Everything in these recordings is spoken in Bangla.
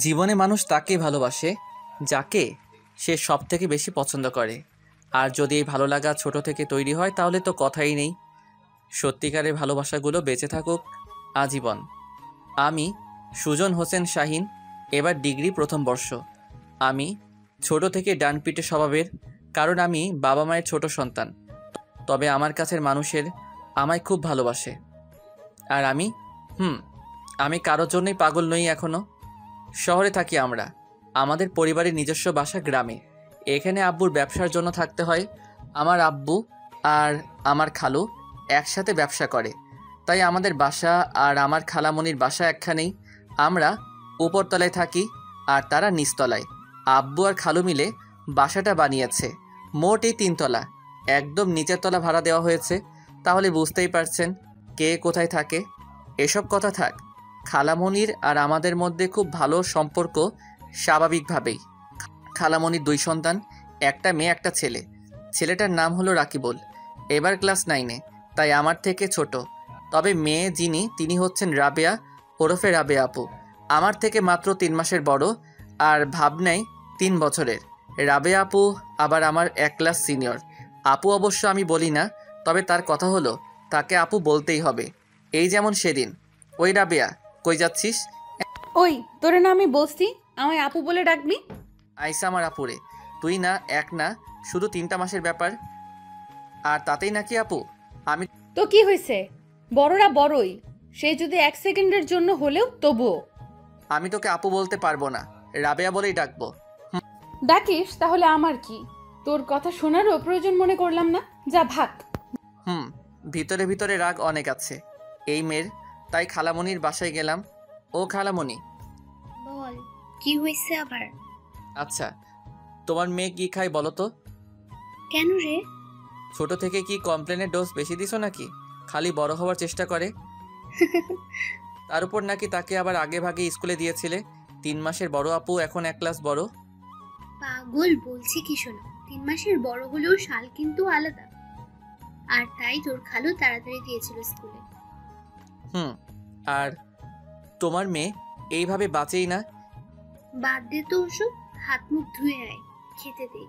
জীবনে মানুষ তাকেই ভালোবাসে যাকে সে সব থেকে বেশি পছন্দ করে। আর যদি এই ভালো লাগা ছোট থেকে তৈরি হয় তাহলে তো কথাই নেই। সত্যিকারের ভালোবাসাগুলো বেঁচে থাকুক আজীবন। আমি সুজন হোসেন শাহিন, এবার ডিগ্রি প্রথম বর্ষ। আমি ছোট থেকে ডানপিটে স্বভাবের, কারণ আমি বাবা মায়ের ছোট সন্তান। তবে আমার কাছের মানুষের আমায় খুব ভালোবাসে। আর আমি হুম আমি কারোর জন্যই পাগল নই এখনো। শহরে থাকি আমরা, আমাদের পরিবারের নিজস্ব বাসা গ্রামে। এখানে আব্বুর ব্যবসার জন্য থাকতে হয়। আমার আব্বু আর আমার খালু একসাথে ব্যবসা করে, তাই আমাদের বাসা আর আমার খালামণির বাসা একখানেই। আমরা উপরতলায় থাকি আর তারা নিচতলায়। আব্বু আর খালু মিলে বাসাটা বানিয়েছে। মোট এই 3 তলা, একদম নিচের তলা ভাড়া দেওয়া হয়েছে। তাহলে বুঝতেই পারছেন কে কোথায় থাকে। এসব কথা থাক, খালামণির আর আমাদের মধ্যে খুব ভালো সম্পর্ক স্বাভাবিকভাবেই। খালামণির 2 সন্তান, একটা মেয়ে একটা ছেলে। ছেলেটার নাম হলো রাকিবুল, এবার ক্লাস 9-এ, তাই আমার থেকে ছোট। তবে মেয়ে যিনি তিনি হচ্ছেন রাবেয়া, ওরফে রাবেয়া আপু। আমার থেকে মাত্র 3 মাসের বড় আর ভাবনায় 3 বছরের। রাবেয়া আপু আবার আমার 1 ক্লাস সিনিয়র। আপু অবশ্য আমি বলি না, তবে তার কথা হলো তাকে আপু বলতেই হবে। এই যেমন সেদিন, ওই রাবেয়া কই যাচ্ছিস? ওই তোরে না আমি বলছি আমায় আপু বলে ডাকবি। আইসা আমার আপুরে, তুই না এক না, শুধু 3টা মাসের ব্যাপার, আর তাতেই নাকি আপু? আমি তো কি হয়েছে, বড়রা বড়ই, সে যদি 1 সেকেন্ডের জন্য হলেও তবুও। আমি তোকে আপু বলতে পারবো না, রাবেয়া বলেই ডাকবো। ডাকিস তাহলে আমার কি, তোর কথা শোনারও প্রয়োজন মনে করলাম না, যা ভাগ। হুম ভিতরে ভিতরে রাগ অনেক আছে এই মেয়ের, তাই খালামণির বাসায় গেলাম। ও খালামণি। বল, কি হয়েছে আবার? আচ্ছা, তোমার মেয়ে কি খায় বলো তো? কেন রে? ছোট থেকে কি কমপ্লেনের ডোজ বেশি দিছো নাকি? খালি বড় হওয়ার চেষ্টা করে। তার উপর নাকি তাকে আবার আগে ভাগে স্কুলে দিয়েছিলে। 3 মাসের বড় আপু এখন 1 ক্লাস বড়। পাগল বলছি কি শোনো, 3 মাসের বড় হলেও শাল কিন্তু আলাদা। আর তাই তোর খালু তাড়াতাড়ি দিয়েছিল স্কুলে। হুম আর তোমার মেয়ে এইভাবে বাঁচেই না। বাদ দে তো ওসব, হাত মুখ ধুয়ে আয়, খেতে দে।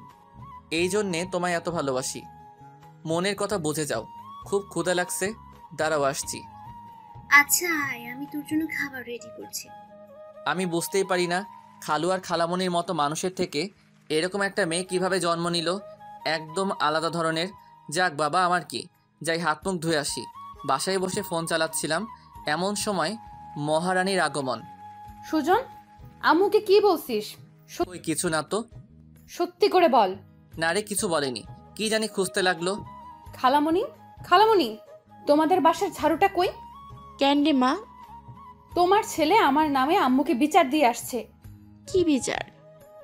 এই জন্যে তোমায় এত ভালোবাসি। মনের কথা বুঝে যাও। খুব ক্ষুধা লাগছে, দাঁড়াও আসছি। আচ্ছা আয়, আমি তোর জন্য খাবার রেডি করছি। আমি বুঝতেই পারি না খালু আর খালামণির মতো মানুষের থেকে এরকম একটা মেয়ে কিভাবে জন্ম নিল। একদম আলাদা ধরনের। যাক বাবা, আমার কি, যাই হাত মুখ ধুয়ে আসি। বাসায় বসে ফোন চালাচ্ছিলাম, এমন সময় মহারানীর আগমন। সুজন, আম্মুকে কি বলছিস? ওই কিছু না তো। সত্যি করে বল। না রে, কিছু বলেনি, কি জানি খুঁজতে লাগলো। খালামণি, খালামণি, তোমাদের বাসার ঝাড়ুটা কই? ক্যান্ডি মা? তোমার ছেলে আমার নামে আম্মুকে বিচার দিয়ে আসছে। কি বিচার?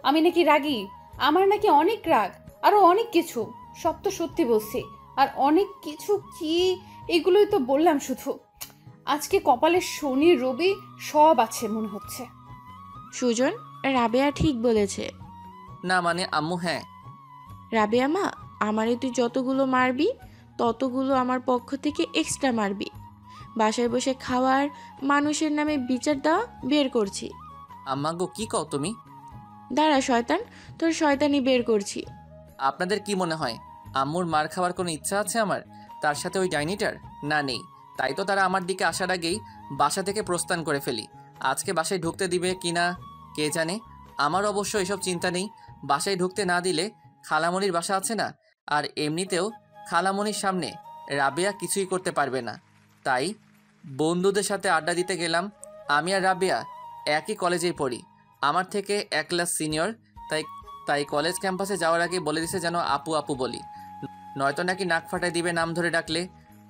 আমি নাকি রাগী, আমার নাকি অনেক রাগ, আরো অনেক কিছু। সব তো সত্যি বলছি, আর অনেক কিছু কি, এগুলোই তো বললাম শুধু। আজকে কপালে শনি রবি সব আছে মনে হচ্ছে। সুজন, রাবেয়া ঠিক বলেছে। না মানে আম্মু, হ্যাঁ। রাবেয়া মা, আমারে তুই যতগুলো মারবি ততগুলো আমার পক্ষ থেকে এক্সট্রা মারবি। বাসায় বসে খাওয়ার, মানুষের নামে বিচার দেওয়া বের করছি। আম্মা গো, কি কও তুমি? দাঁড়া শয়তান, তোর শয়তানি বের করছি। আপনাদের কি মনে হয় আম্মুর মার খাওয়ার কোনো ইচ্ছা আছে আমার? তার সাথে ওই ডাইনিটার? না, নেই। তাই তো তারা আমার দিকে আসার আগেই বাসা থেকে প্রস্থান করে ফেলি। আজকে বাসায় ঢুকতে দিবে কি না কে জানে। আমার অবশ্য এসব চিন্তা নেই। বাসায় ঢুকতে না দিলে খালামণির বাসা আছে না, আর এমনিতেও খালামণির সামনে রাবেয়া কিছুই করতে পারবে না। তাই বন্ধুদের সাথে আড্ডা দিতে গেলাম। আমি আর রাবেয়া একই কলেজেই পড়ি, আমার থেকে 1 ক্লাস সিনিয়র। তাই তাই কলেজ ক্যাম্পাসে যাওয়ার আগে বলে দিছে যেন আপু আপু বলি, নয়তো নাকি নাক ফাটায় দিবে নাম ধরে ডাকলে।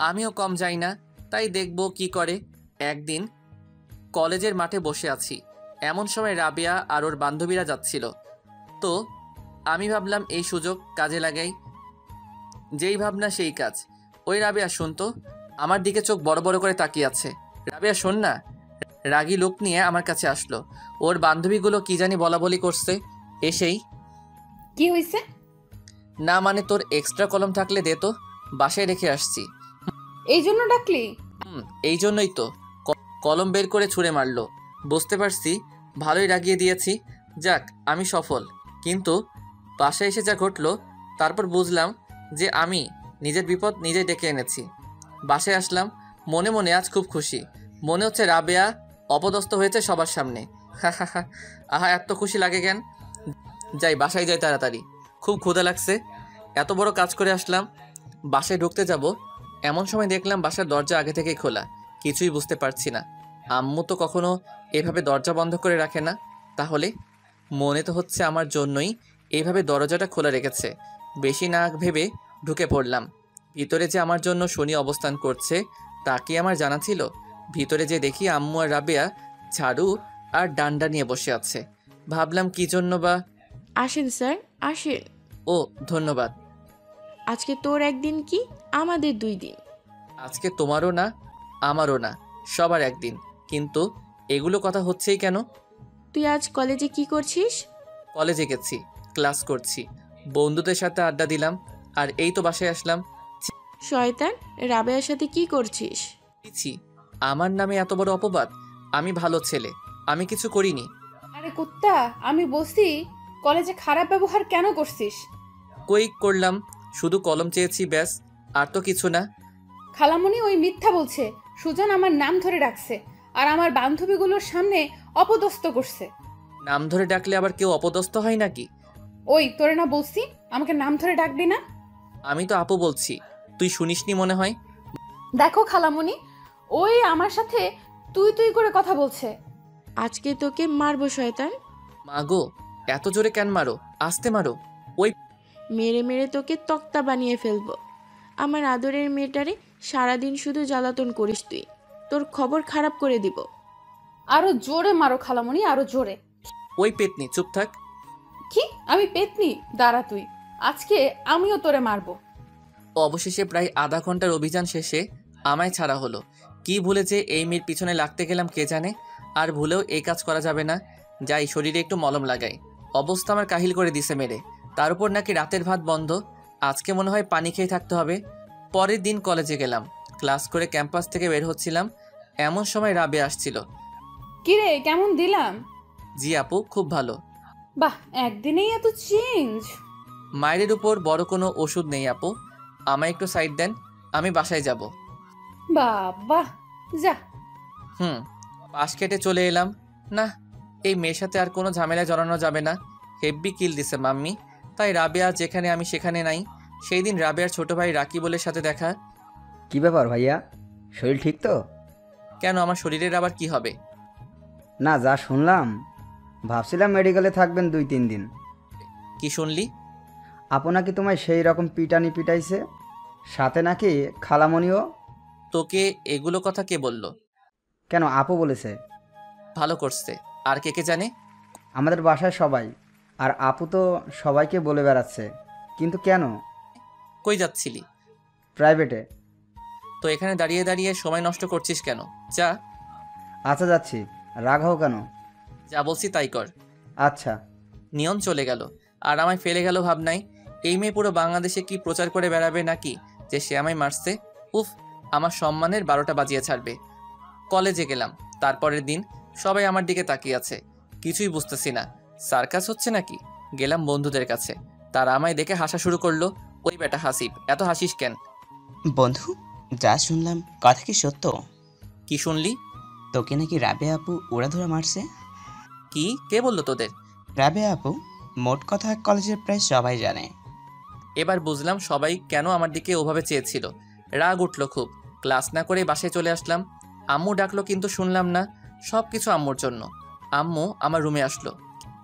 আমিও কম যাই না, তাই দেখব কি করে। একদিন কলেজের মাঠে বসে আছি, এমন সময় রাবেয়া আর ওর বান্ধবীরা যাচ্ছিল। তো আমি ভাবলাম এই সুযোগ কাজে লাগাই। যেই ভাবনা সেই কাজ। ওই রাবেয়া, শুনতো, আমার দিকে চোখ বড় বড় করে তাকিয়ে আছে। রাবেয়া শোন না। রাগী লোক নিয়ে আমার কাছে আসলো। ওর বান্ধবীগুলো কি জানি বলা বলি করছে। এসেই, কি হয়েছে? না মানে তোর এক্সট্রা কলম থাকলে দে তো, বাসায় রেখে আসছি। এই জন্য ডাকলি? এই জন্যই তো। কলম বের করে ছুঁড়ে মারলো। বুঝতে পারছি ভালোই রাগিয়ে দিয়েছি। যাক, আমি সফল। কিন্তু বাসায় এসে যা ঘটলো, তারপর বুঝলাম যে আমি নিজের বিপদ নিজেই ডেকে এনেছি। বাসায় আসলাম, মনে মনে আজ খুব খুশি। মনে হচ্ছে রাবেয়া অপদস্থ হয়েছে সবার সামনে। আহা, এত খুশি লাগে কেন? যাই, বাসায় যাই তাড়াতাড়ি, খুব ক্ষুধা লাগছে। এত বড় কাজ করে আসলাম, বাসায় ঢুকতে যাব, এমন সময় দেখলাম বাসার দরজা আগে থেকেই খোলা। কিছুই বুঝতে পারছি না। আম্মু তো কখনো এভাবে দরজা বন্ধ করে রাখে না। তাহলে মনে তো হচ্ছে আমার জন্যই এইভাবে দরজাটা খোলা রেখেছে। বেশি না ভেবে ঢুকে পড়লাম। ভিতরে যে আমার জন্য শনি অবস্থান করছে তা কি আমার জানা ছিল? ভিতরে যে দেখি আম্মু আর রাবেয়া ঝাড়ু আর ডান্ডা নিয়ে বসে আছে। ভাবলাম কি জন্য বা। আসেন স্যার, আসেন। ও, ধন্যবাদ। আজকে তোর একদিন কি আমাদের 2 দিন। আজকে তোমারও না, আমারও না, সবার একদিন। কিন্তু এগুলো কথা হচ্ছেই কেন? তুই আজ কলেজে কি করছিস? কলেজে গেছি, ক্লাস করছি, বন্ধুদের সাথে আড্ডা দিলাম, আর এই তো বাসায় আসলাম। শয়তান, রাবেয়ার সাথে কি করছিস? ছি, আমার নামে এত বড় অপবাদ! আমি ভালো ছেলে, আমি কিছু করিনি। আরে কুত্তা, আমি বলছি কলেজে খারাপ ব্যবহার কেন করছিস? কই করলাম? শুধু কলম চেয়েছি, ব্যাস, আর তো কিছু না। খালামণি ওই মিথ্যা বলছে। সুজন আমার নাম ধরে ডাকছে আর আমার বান্ধবীগুলোর সামনে অপদস্থ করছে। নাম ধরে ডাকলে আবার কেউ অপদস্থ হয় নাকি? ওই তোরে না বলছি আমাকে নাম ধরে ডাকবি না? আমি তো আপু বলছি, তুই শুনিসনি মনে হয়। দেখো খালামণি, ওই আমার সাথে তুই তুই করে কথা বলছে। আজকে তোকে মারবো শয়তান। মা গো, এত জোরে কেন মারো? আস্তে মারো। ওই মেরে মেরে তোকে তক্তা বানিয়ে ফেলবো। আমার আদরের মেয়েটারে সারাদিন শুধু জ্বালাতন করিস তুই। তোর খবর খারাপ করে দিব। আরো জোরে মারো খালামণি, আরো জোরে। ওই পেতনি, চুপ থাক। কি? আমি পেতনি? দাঁড়া তুই, আজকে আমিও তোরে মারবো। অবশেষে প্রায় আধা ঘন্টার অভিযান শেষে আমায় ছাড়া হলো। কি ভুলে যে এই মেয়ের পিছনে লাগতে গেলাম কে জানে। আর ভুলেও এই কাজ করা যাবে না। যাই, শরীরে একটু মলম লাগাই। অবস্থা আমার কাহিল করে দিছে মেরে। তার উপর নাকি রাতের ভাত বন্ধ। আজকে মনে হয় পানি খেয়ে থাকতে হবে। পরের দিন কলেজে গেলাম, ক্লাস করে ক্যাম্পাস থেকে বের হচ্ছিলাম, এমন সময় রাবে আসছিল। কিরে, কেমন দিলাম? জি আপু, খুব ভালো। বাহ, একদিনেই এত চেঞ্জ। মায়ের উপর বড় কোনো ওষুধ নেই আপু, আমায় একটু সাইড দেন, আমি বাসায় যাব। বাবা, যা। পাশ কেটে চলে এলাম। না, এই মেয়ের সাথে আর কোনো ঝামেলায় জড়ানো যাবে না। হেব্বি কিল দিছে মাম্মি। তাই রাবেয়া যেখানে আমি সেখানে নাই। সেই দিন রাবেয়ার ছোট ভাই রাকিবুলের সাথে দেখা। কি ব্যাপার ভাইয়া, শরীর ঠিক তো? কেন, আমার শরীরের আবার কি হবে? না, যা শুনলাম, ভাবছিলাম মেডিকেলে থাকবেন 2-3 দিন। কি শুনলি? আপু নাকি তোমায় সেই রকম পিটানি পিটাইছে, সাথে নাকি খালামণিও। তোকে এগুলো কথা কে বলল? কেন, আপু বলেছে। ভালো করছে। আর কে কে জানে? আমাদের বাসায় সবাই। আর আপু তো সবাইকে বলে বেড়াচ্ছে। কিন্তু কেন? কই যাচ্ছিলি? প্রাইভেটে। তো এখানে দাঁড়িয়ে দাঁড়িয়ে সময় নষ্ট করছিস কেন? যা। আচ্ছা, যাচ্ছি। রাগ হও কেন? যা বলছি তাই কর। আচ্ছা। নিয়ন চলে গেল, আর আমায় ফেলে গেল ভাবনায়। এই মেয়ে পুরো বাংলাদেশে কি প্রচার করে বেড়াবে নাকি যে সে আমায় মারছে? উফ, আমার সম্মানের 12টা বাজিয়ে ছাড়বে। কলেজে গেলাম, তারপরের দিন সবাই আমার দিকে তাকিয়ে আছে, কিছুই বুঝতেছি না। সার্কাস হচ্ছে নাকি? গেলাম বন্ধুদের কাছে, তারা আমায় দেখে হাসা শুরু করলো। ওই বেটা হাসিব, এত হাসিস কেন? বন্ধু, যা শুনলাম কথা কি সত্য? কি শুনলি? তোকে নাকি রাবেয়া আপু উড়াধুরা মারছে। কি, কে বললো তোদের? রাবেয়া আপু, মোট কথা কলেজের প্রায় সবাই জানে। এবার বুঝলাম সবাই কেন আমার দিকে ওভাবে চেয়েছিল। রাগ উঠলো খুব। ক্লাস না করে বাসায় চলে আসলাম। আম্মু ডাকলো কিন্তু শুনলাম না। সব কিছু আম্মুর জন্য। আম্মু আমার রুমে আসলো।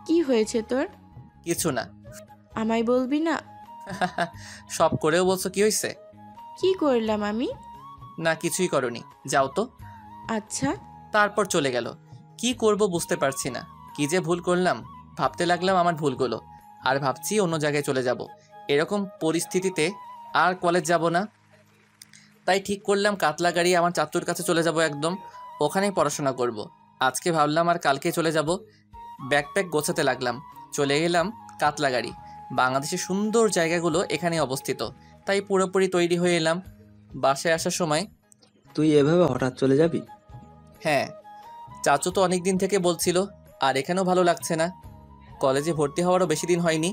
কি হয়েছে তোর? কিছু না। আমায় বলবি না? সব করেও বলছো কি হয়েছে? কি করলাম আমি? না, কিছুই করনি, যাও তো। আচ্ছা। তারপর চলে গেল। কি করব বুঝতে পারছি না। কি যে ভুল করলাম, ভাবতে লাগলাম আমার ভুলগুলো। আর ভাবছি অন্য জায়গায় চলে যাব। এরকম পরিস্থিতিতে আর কলেজ যাব না। তাই ঠিক করলাম কাতলা গাড়ি আমার চাচুর কাছে চলে যাব একদম। ওখানেই পড়াশোনা করব। আজকে ভাবলাম আর কালকে চলে যাব। ব্যাকপ্যাক গোছাতে লাগলাম। চলে গেলাম কাতলা গাড়ি। বাংলাদেশের সুন্দর জায়গাগুলো এখানে অবস্থিত। তাই পুরোপুরি তৈরি হয়ে এলাম। বাসায় আসার সময়, তুই এভাবে হঠাৎ চলে যাবি? হ্যাঁ, চাচু তো অনেক দিন থেকে বলছিল আর এখানেও ভালো লাগছে না। কলেজে ভর্তি হওয়ারও বেশি দিন হয়নি,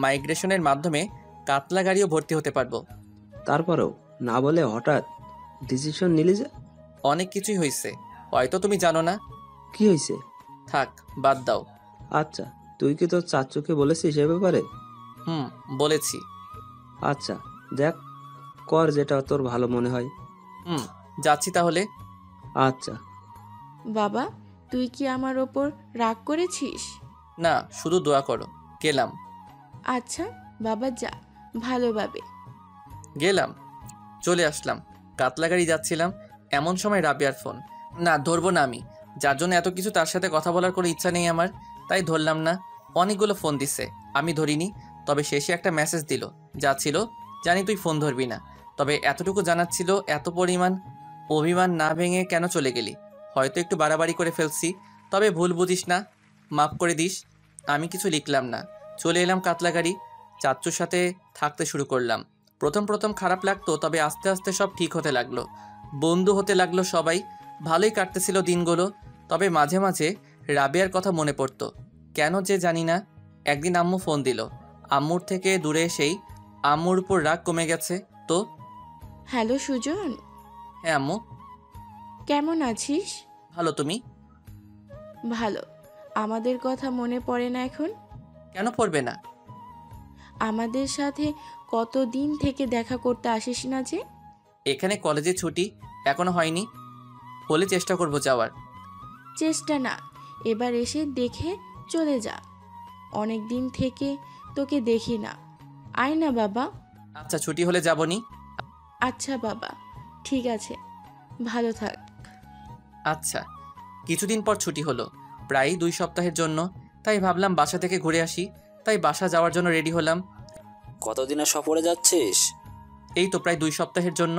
মাইগ্রেশনের মাধ্যমে কাতলা গাড়িও ভর্তি হতে পারবো। তারপরেও না বলে হঠাৎ ডিসিশন নিলি যে? অনেক কিছুই হয়েছে, হয়তো তুমি জানো না। কি হয়েছে? থাক, বাদ দাও। আচ্ছা, তুই কি তোর চাচুকে বলেছিস এ ব্যাপারে? বলেছি। আচ্ছা, দেখ, কর যেটা তোর ভালো মনে হয়। যাচ্ছি তাহলে। আচ্ছা। বাবা, তুই কি আমার ওপর রাগ করেছিস? না, শুধু দোয়া করো। গেলাম। আচ্ছা বাবা, যা ভালোভাবে। গেলাম, চলে আসলাম। কাতলা গাড়ি যাচ্ছিলাম, এমন সময় রাবিয়ার ফোন। না, ধরবো না আমি, যার জন্য এত কিছু তার সাথে কথা বলার কোনো ইচ্ছা নেই আমার, তাই ধরলাম না। অনেকগুলো ফোন দিছে, আমি ধরিনি। তবে শেষে একটা মেসেজ দিল, যা ছিল, জানি তুই ফোন ধরবি না, তবে এতটুকু জানাচ্ছিল, এত পরিমাণ অভিমান না ভেঙে কেন চলে গেলি? হয়তো একটু বাড়াবাড়ি করে ফেলছি, তবে ভুল বুঝিস না, মাফ করে দিস। আমি কিছু লিখলাম না, চলে এলাম কাতলা গাড়ি। চাচ্চুর সাথে থাকতে শুরু করলাম। প্রথম প্রথম খারাপ লাগতো, তবে আস্তে আস্তে সব ঠিক হতে লাগলো। বন্ধু হতে লাগলো সবাই, ভালোই কাটতেছিল দিনগুলো। তবে মাঝে মাঝে রাবিয়ার কথা মনে পড়তো, কেন যে জানি না। একদিন আম্মু ফোন দিল, আম্মুর থেকে দূরে এসেই আম্মুর উপর রাগ কমে গেছে তো। হ্যালো সুজন, হ্যাঁ আম্মু। কেমন আছিস? ভালো, তুমি? ভালো। আমাদের কথা মনে পড়ে না এখন? কেন পড়বে না? আমাদের সাথে কতদিন থেকে দেখা করতে আসিস না যে? এখানে কলেজে ছুটি এখনো হয়নি, হলে চেষ্টা করব যাওয়ার। চেষ্টা না, এবার এসে দেখে চলে যা। অনেক দিন থেকে তোকে দেখি না, আয় না বাবা। আচ্ছা, ছুটি হলে যাবনি। আচ্ছা বাবা, ঠিক আছে, ভালো থাক। আচ্ছা। কিছুদিন পর ছুটি হলো, প্রায় 2 সপ্তাহের জন্য। তাই ভাবলাম বাসা থেকে ঘুরে আসি, তাই বাসা যাওয়ার জন্য রেডি হলাম। কতদিনের সফরে যাচ্ছিস? এই তো প্রায় 2 সপ্তাহের জন্য।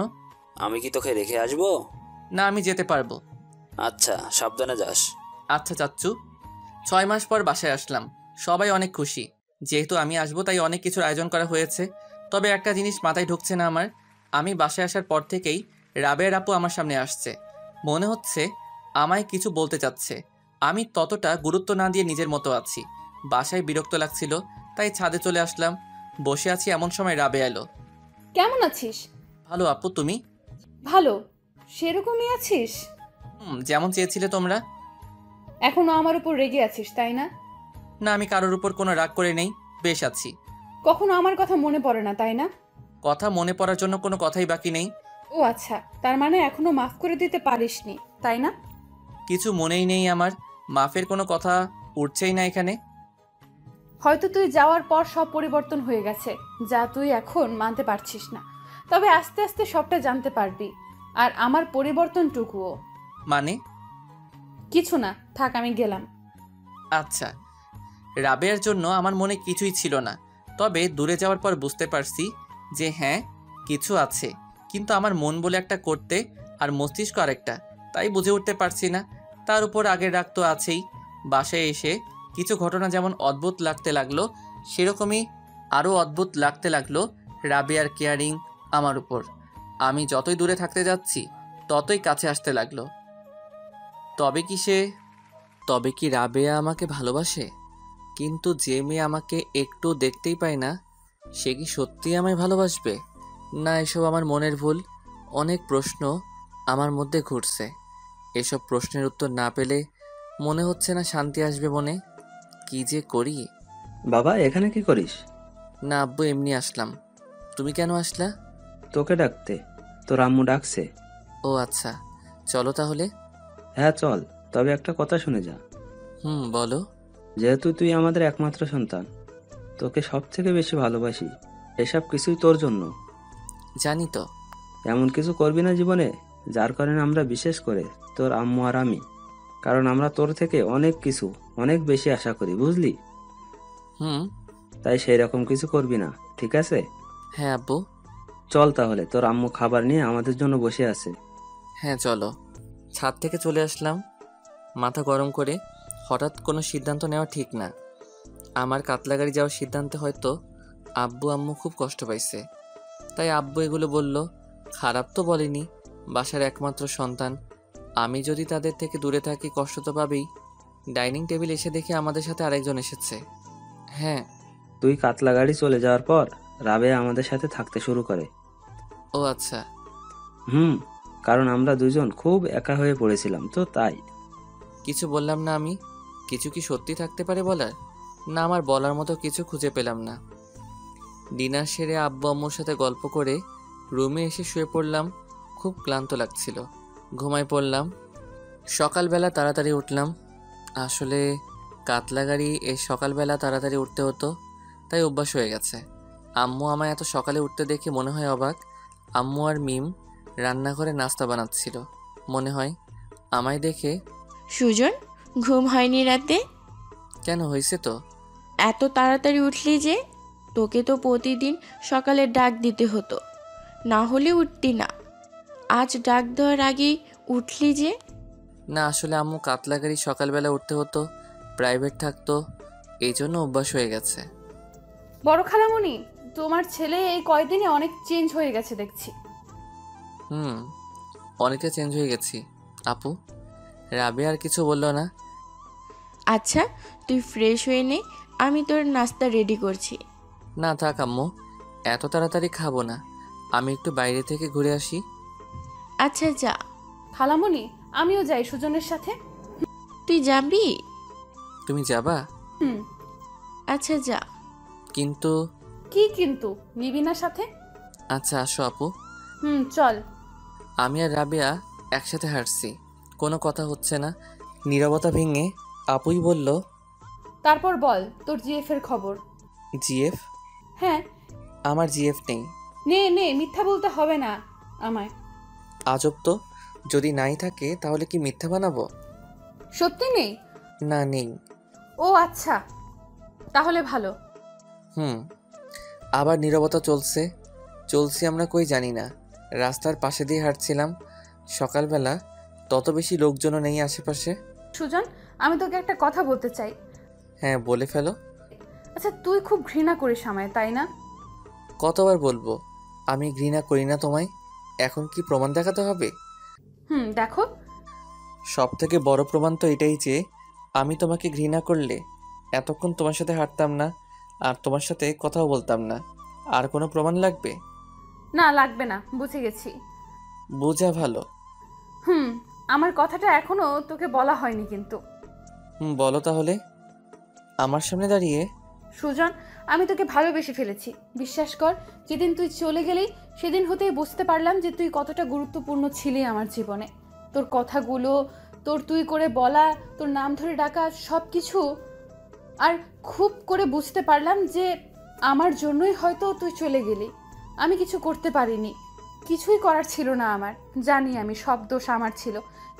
আমি কি তোকে রেখে আসবো? না, আমি যেতে পারবো। আচ্ছা, সাবধানে যাস। আচ্ছা চাচ্চু। 6 মাস পর বাসায় আসলাম, সবাই অনেক খুশি। যেহেতু আমি আসবো তাই অনেক কিছুর আয়োজন করা হয়েছে। তবে একটা জিনিস মাথায় ঢুকছে না আমার, আমি বাসায় আসার পর থেকেই রাবেয়ার আপু আমার সামনে আসছে। মনে হচ্ছে আমায় কিছু বলতে চাচ্ছে। আমি ততটা গুরুত্ব না দিয়ে নিজের মতো আছি। বাসায় বিরক্ত লাগছিল, তাই ছাদে চলে আসলাম। বসে আছি এমন সময় রাবেয়া এলো। কেমন আছিস? ভালো আপু, তুমি? ভালো, সেরকমই আছিস? যেমন চেয়েছিলে তোমরা। এখনো আমার উপর রেগে আছিস, তাই না? না, আমি কারোর উপর কোনো রাগ করে নেই, বেশ আছি। কখনো আমার কথা মনে পড়ে না, তাই না? কথা মনে পড়ার জন্য কোনো কথাই বাকি নেই। ও আচ্ছা, তার মানে এখনো মাফ করে দিতে পারিসনি, তাই না? কিছু মনেই নেই আমার, মাফের কোনো কথা উঠছেই না এখানে। হয়তো তুই যাওয়ার পর সব পরিবর্তন হয়ে গেছে, যা তুই এখন মানতে পারছিস না। তবে আস্তে আস্তে সবটা জানতে পারবি, আর আমার পরিবর্তনটুকুও। মানে? কিছু না, থাক, আমি গেলাম। আচ্ছা। রাবেয়ার জন্য আমার মনে কিছুই ছিল না, তবে দূরে যাওয়ার পর বুঝতে পারছি যে হ্যাঁ, কিছু আছে। কিন্তু আমার মন বলে একটা করতে, আর মস্তিষ্ক আরেকটা, তাই বুঝে উঠতে পারছি না। তার উপর আগের রাগ তো আছেই। বাসায় এসে কিছু ঘটনা যেমন অদ্ভুত লাগতে লাগলো, সেরকমই আরও অদ্ভুত লাগতে লাগলো রাবেয়ার কেয়ারিং আমার উপর। আমি যতই দূরে থাকতে যাচ্ছি ততই কাছে আসতে লাগলো। তবে কি রাবেয়া আমাকে ভালোবাসে? কিন্তু যে মেয়ে আমাকে একটু দেখতেই পায় না, সে কি সত্যিই আমায় ভালোবাসবে? না, এসব আমার মনের ভুল। অনেক প্রশ্ন আমার মধ্যে ঘুরছে। এসব প্রশ্নের উত্তর না পেলে মনে হচ্ছে না শান্তি আসবে মনে। কি যে করি। বাবা, এখানে কি করিস? না আব্বু, এমনি আসলাম। তুমি কেন আসলা? তোকে ডাকতে। তোর আম্মু ডাকছে। ও আচ্ছা, চলো তাহলে। হ্যাঁ চল, তবে একটা কথা শুনে যা। বলো। যেহেতু তুই আমাদের একমাত্র সন্তান, তোকে সব থেকে বেশি ভালোবাসি। এসব কিছুই তোর জন্য। জানি তো। এমন কিছু করবি না জীবনে যার কারণে আমরা, বিশেষ করে তোর আম্মু আর আমি, কারণ আমরা তোর থেকে অনেক কিছু, অনেক বেশি আশা করি, বুঝলি? তাই সেই রকম কিছু করবি না, ঠিক আছে? হ্যাঁ আব্বু। চল তাহলে, তোর আম্মু খাবার নিয়ে আমাদের জন্য বসে আছে। হ্যাঁ চলো। ছাদ থেকে চলে আসলাম মাথা গরম করে। হঠাৎ কোনো সিদ্ধান্ত নেওয়া ঠিক না। আমার কাতলাগাড়ি যাওয়ার সিদ্ধান্তে হয়তো আব্বু আম্মু খুব কষ্ট পাইছে, তাই আব্বু এগুলো বলল। খারাপ তো বলেনি, বাসার একমাত্র সন্তান আমি যদি তাদের থেকে দূরে থাকি কষ্ট তো পাবেই। ডাইনিং টেবিল এসে দেখি আমাদের সাথে আরেকজন এসেছে। হ্যাঁ। তুই কাতলা গাড়ি চলে যাওয়ার পর রাবেয়া আমাদের সাথে থাকতে শুরু করে। ও আচ্ছা। কারণ আমরা দুজন খুব একা হয়ে পড়েছিলাম, তো তাই। কিছু বললাম না আমি। কিছু কি সত্যি থাকতে পারে বলার? না, আমার বলার মতো কিছু খুঁজে পেলাম না। ডিনার সেরে আব্বু আম্মুর সাথে গল্প করে রুমে এসে শুয়ে পড়লাম। খুব ক্লান্ত লাগছিল, ঘুমায় পড়লাম। সকালবেলা তাড়াতাড়ি উঠলাম। আসলে কাতলা গাড়ি এই সকালবেলা তাড়াতাড়ি উঠতে হতো, তাই অভ্যাস হয়ে গেছে। আম্মু আমায় এত সকালে উঠতে দেখে মনে হয় অবাক। আম্মু আর মিম রান্নাঘরে নাস্তা বানাচ্ছিল। মনে হয় আমায় দেখে। সুজন, ঘুম হয়নি রাতে? কেন, হয়েছে তো? এত তাড়াতাড়ি উঠলি যে? তোকে তো প্রতিদিন সকালে ডাক দিতে হতো, না হলে উঠতি না। আজ ডাক দেওয়ার আগেই উঠলি যে? না, আসলে আম্মু কাতলা গাড়ি সকালবেলা উঠতে হতো, প্রাইভেট থাকতো, এই জন্য অভ্যাস হয়ে গেছে। বড় খালামণি, তোমার ছেলে এই কয়দিনে অনেক চেঞ্জ হয়ে গেছে দেখছি। অনেকটা চেঞ্জ হয়ে গেছি আপু। রাবে আর কিছু বললো না। আচ্ছা, তুই ফ্রেশ হয়ে নে, আমি তোর নাস্তা রেডি করছি। না থাক আম্মু, এত তাড়াতাড়ি খাবো না, আমি একটু বাইরে থেকে ঘুরে আসি। আচ্ছা যা। খালামণি, আমিও যাই সুজনের সাথে। তুই যাবি? তুমি যাবা? আচ্ছা যা। কিন্তু। কি কিন্তু? নিবি না সাথে? আচ্ছা আসো আপু। চল। আমি আর রাবেয়া একসাথে হাঁটছি, কোনো কথা হচ্ছে না। নীরবতা ভেঙে আপুই বলল, তারপর বল তোর জিএফ এর খবর। জিএফ? হ্যাঁ। আমার জিএফ নেই। নে মিথ্যা বলতে হবে না আমায়। আজব তো, যদি নাই থাকে তাহলে কি মিথ্যা বানাবো? সত্যি নেই? না, নেই। ও আচ্ছা, তাহলে ভালো। আবার নীরবতা চলছি আমরা কই জানি না। রাস্তার পাশে দিয়ে হাঁটছিলাম সকালবেলা, তত বেশি লোকজনও নেই আশেপাশে। সুজন, আমি তোকে একটা কথা বলতে চাই। হ্যাঁ, বলে ফেলো। আচ্ছা, তুই খুব ঘৃণা করিস আমায়, তাই না? কতবার বলবো আমি ঘৃণা করি না তোমায়? এখন কি প্রমাণ দেখাতে হবে? দেখো। সব থেকে বড় প্রমাণ তো এটাই যে আমি তোমাকে ঘৃণা করলে এতক্ষণ তোমার সাথে হাঁটতাম না, আর তোমার সাথে কথাও বলতাম না। আর কোনো প্রমাণ লাগবে? না, লাগবে না, বুঝে গেছি। বোঝা ভালো। আমার কথাটা এখনো তোকে বলা হয়নি কিন্তু। বলো তাহলে আমার সামনে দাঁড়িয়ে। সুজন, আমি তোকে ভালোবেসে ফেলেছি, বিশ্বাস কর। যেদিন তুই চলে গেলি সেদিন হতেই বুঝতে পারলাম যে তুই কতটা গুরুত্বপূর্ণ ছিলি আমার জীবনে। তোর কথাগুলো, তোর তুই করে বলা, তোর নাম ধরে ডাকা, সব কিছু। আর খুব করে বুঝতে পারলাম যে আমার জন্যই হয়তো তুই চলে গেলি। আমি কিছু করতে পারিনি, কিছুই করার ছিল না আমার। জানি আমি, সব দোষ আমার ছিল।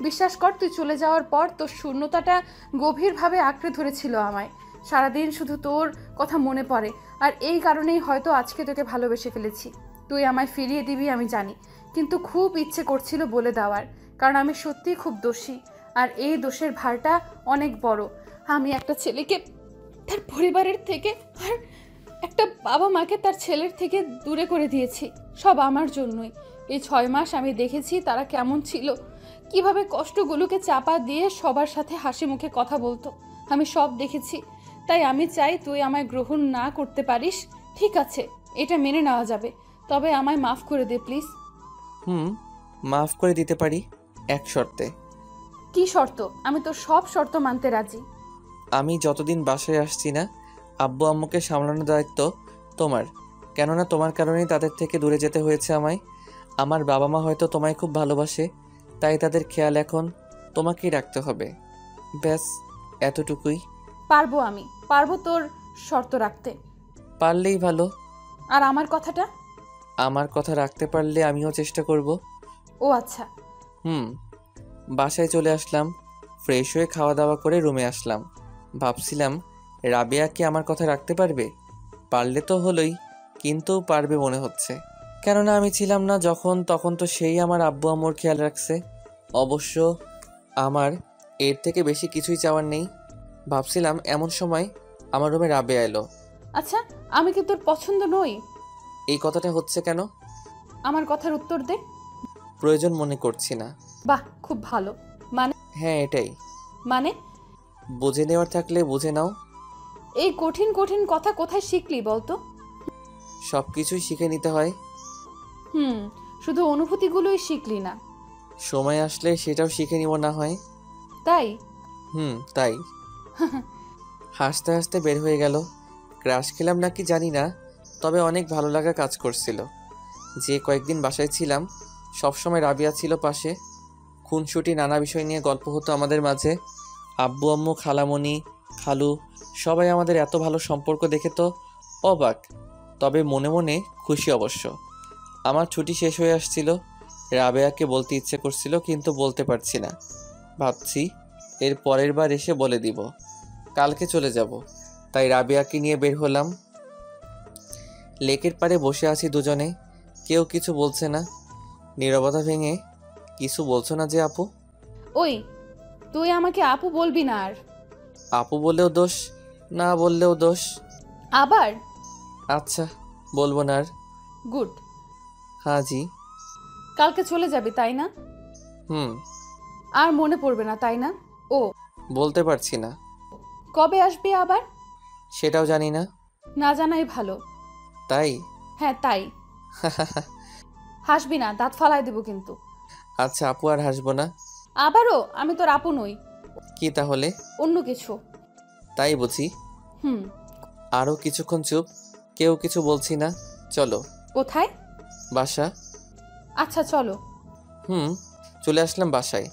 বিশ্বাস কর, তুই চলে যাওয়ার পর তোর শূন্যতাটা গভীরভাবে আঁকড়ে ধরেছিল আমায়। সারাদিন শুধু তোর কথা মনে পড়ে, আর এই কারণেই হয়তো আজকে তোকে ভালোবেসে ফেলেছি। তুই আমায় ফিরিয়ে দিবি আমি জানি, কিন্তু খুব ইচ্ছে করছিল বলে দেওয়ার, কারণ আমি সত্যিই খুব দোষী। আর এই দোষের ভারটা অনেক বড়। আমি একটা ছেলেকে তার পরিবারের থেকে, আর একটা বাবা মাকে তার ছেলের থেকে দূরে করে দিয়েছি, সব আমার জন্যই। এই 6 মাস আমি দেখেছি তারা কেমন ছিল, কিভাবে কষ্টগুলোকে চাপা দিয়ে সবার সাথে হাসি মুখে কথা বলতো। আমি সব দেখেছি। তাই আমি চাই তুই আমায় গ্রহণ না করতে পারিস, ঠিক আছে? এটা মেনে নেওয়া যাবে, তবে আমায় মাফ করে দে প্লিজ। মাফ করে দিতে পারি, এক শর্তে। কি শর্ত? আমি তো সব শর্ত মানতে রাজি। আমি যতদিন বাসায় আসছি না, আব্বু আম্মুকে সামলানোর দায়িত্ব তোমার। কেননা তোমার কারণেই তাদের থেকে দূরে যেতে হয়েছে আমায়। আমার বাবা মা হয়তো তোমায় খুব ভালোবাসে, তাই তাদের খেয়াল এখন তোমাকেই রাখতে হবে। ব্যাস, এতটুকুই। পারবো, আমি পারবো তোর শর্ত রাখতে। পারলেই ভালো। আর আমার কথাটা? আমার কথা রাখতে পারলে আমিও চেষ্টা করব। ও আচ্ছা। বাসায় চলে আসলাম, ফ্রেশ হয়ে খাওয়া দাওয়া করে রুমে আসলাম। ভাবছিলাম রাবেয়া কি আমার কথা রাখতে পারবে? পারলে তো হলোই, কিন্তু পারবে মনে হচ্ছে। কেননা আমি ছিলাম না যখন, তখন তো সেই আমার আব্বু আম্মুর খেয়াল রাখছে। অবশ্য আমার এর থেকে বেশি কিছুই চাওয়ার নেই। ভাবছিলাম এমন সময় আমার রুমে রাবেয়া এলো। আচ্ছা, আমি কি তোর পছন্দ নই? এই কথাটা হচ্ছে কেন? আমার কথার উত্তর দে। প্রয়োজন মনে করছি না। বাহ, খুব ভালো। মানে? হ্যাঁ, এটাই। মানে? বুঝে নেওয়ার থাকলে বুঝে নাও। এই কঠিন কঠিন কথা কোথায় শিখলি বলতো? সব কিছুই শিখে নিতে হয়। হুম, শুধু অনুভূতিগুলোই শিখলি না। সময় আসলে সেটাও শিখে নিব না হয়। তাই তাই। হাসতে হাসতে বের হয়ে গেল। ক্রাশ খেলাম নাকি জানি না, তবে অনেক ভালো লাগা কাজ করছিল। যে কয়েকদিন বাসায় ছিলাম সবসময় রাবিয়া ছিল পাশে। খুনসুটি নানা বিষয় নিয়ে গল্প হতো আমাদের মাঝে। আব্বু আম্মু খালামণি খালু সবাই আমাদের এত ভালো সম্পর্ক দেখে তো অবাক, তবে মনে মনে খুশি অবশ্য। আমার ছুটি শেষ হয়ে আসছিল। রাবেয়াকে বলতে ইচ্ছে করছিল কিন্তু বলতে পারছি না। ভাবছি এর পরের বার এসে বলে দিব। কালকে চলে যাব, তাই রাবেয়াকে নিয়ে বের হলাম। লেকের পাড়ে বসে আছি দুজনে, কেউ কিছু বলছে না। নীরবতা ভেঙে, কিছু বলছো না যে আপু? ওই, তুই আমাকে আপু বলবি না আর। আপু বললেও দোষ, না বললেও দোষ। আবার? আচ্ছা, বলবো না আর। গুড। হ্যাঁ জি। কালকে চলে যাবি তাই না? হুম। আর মনে পড়বে না তাই না? ও, বলতে পারছি না। কবে আসবি আবার? সেটাও জানি না। না জানাই ভালো। তাই? হ্যাঁ তাই। হাসবি না, দাঁত ফালাই দেবো কিন্তু। আচ্ছা আপু, আর হাসবো না। আবারও? আমি তোর আপু নই। কি তাহলে? অন্য কিছু। তাই বুঝি। হুম। আরও কিছুক্ষণ চুপ, কেউ কিছু বলছি না। চলো। কোথায়? বাসা। আচ্ছা চলো। চলে আসলাম বাসায়।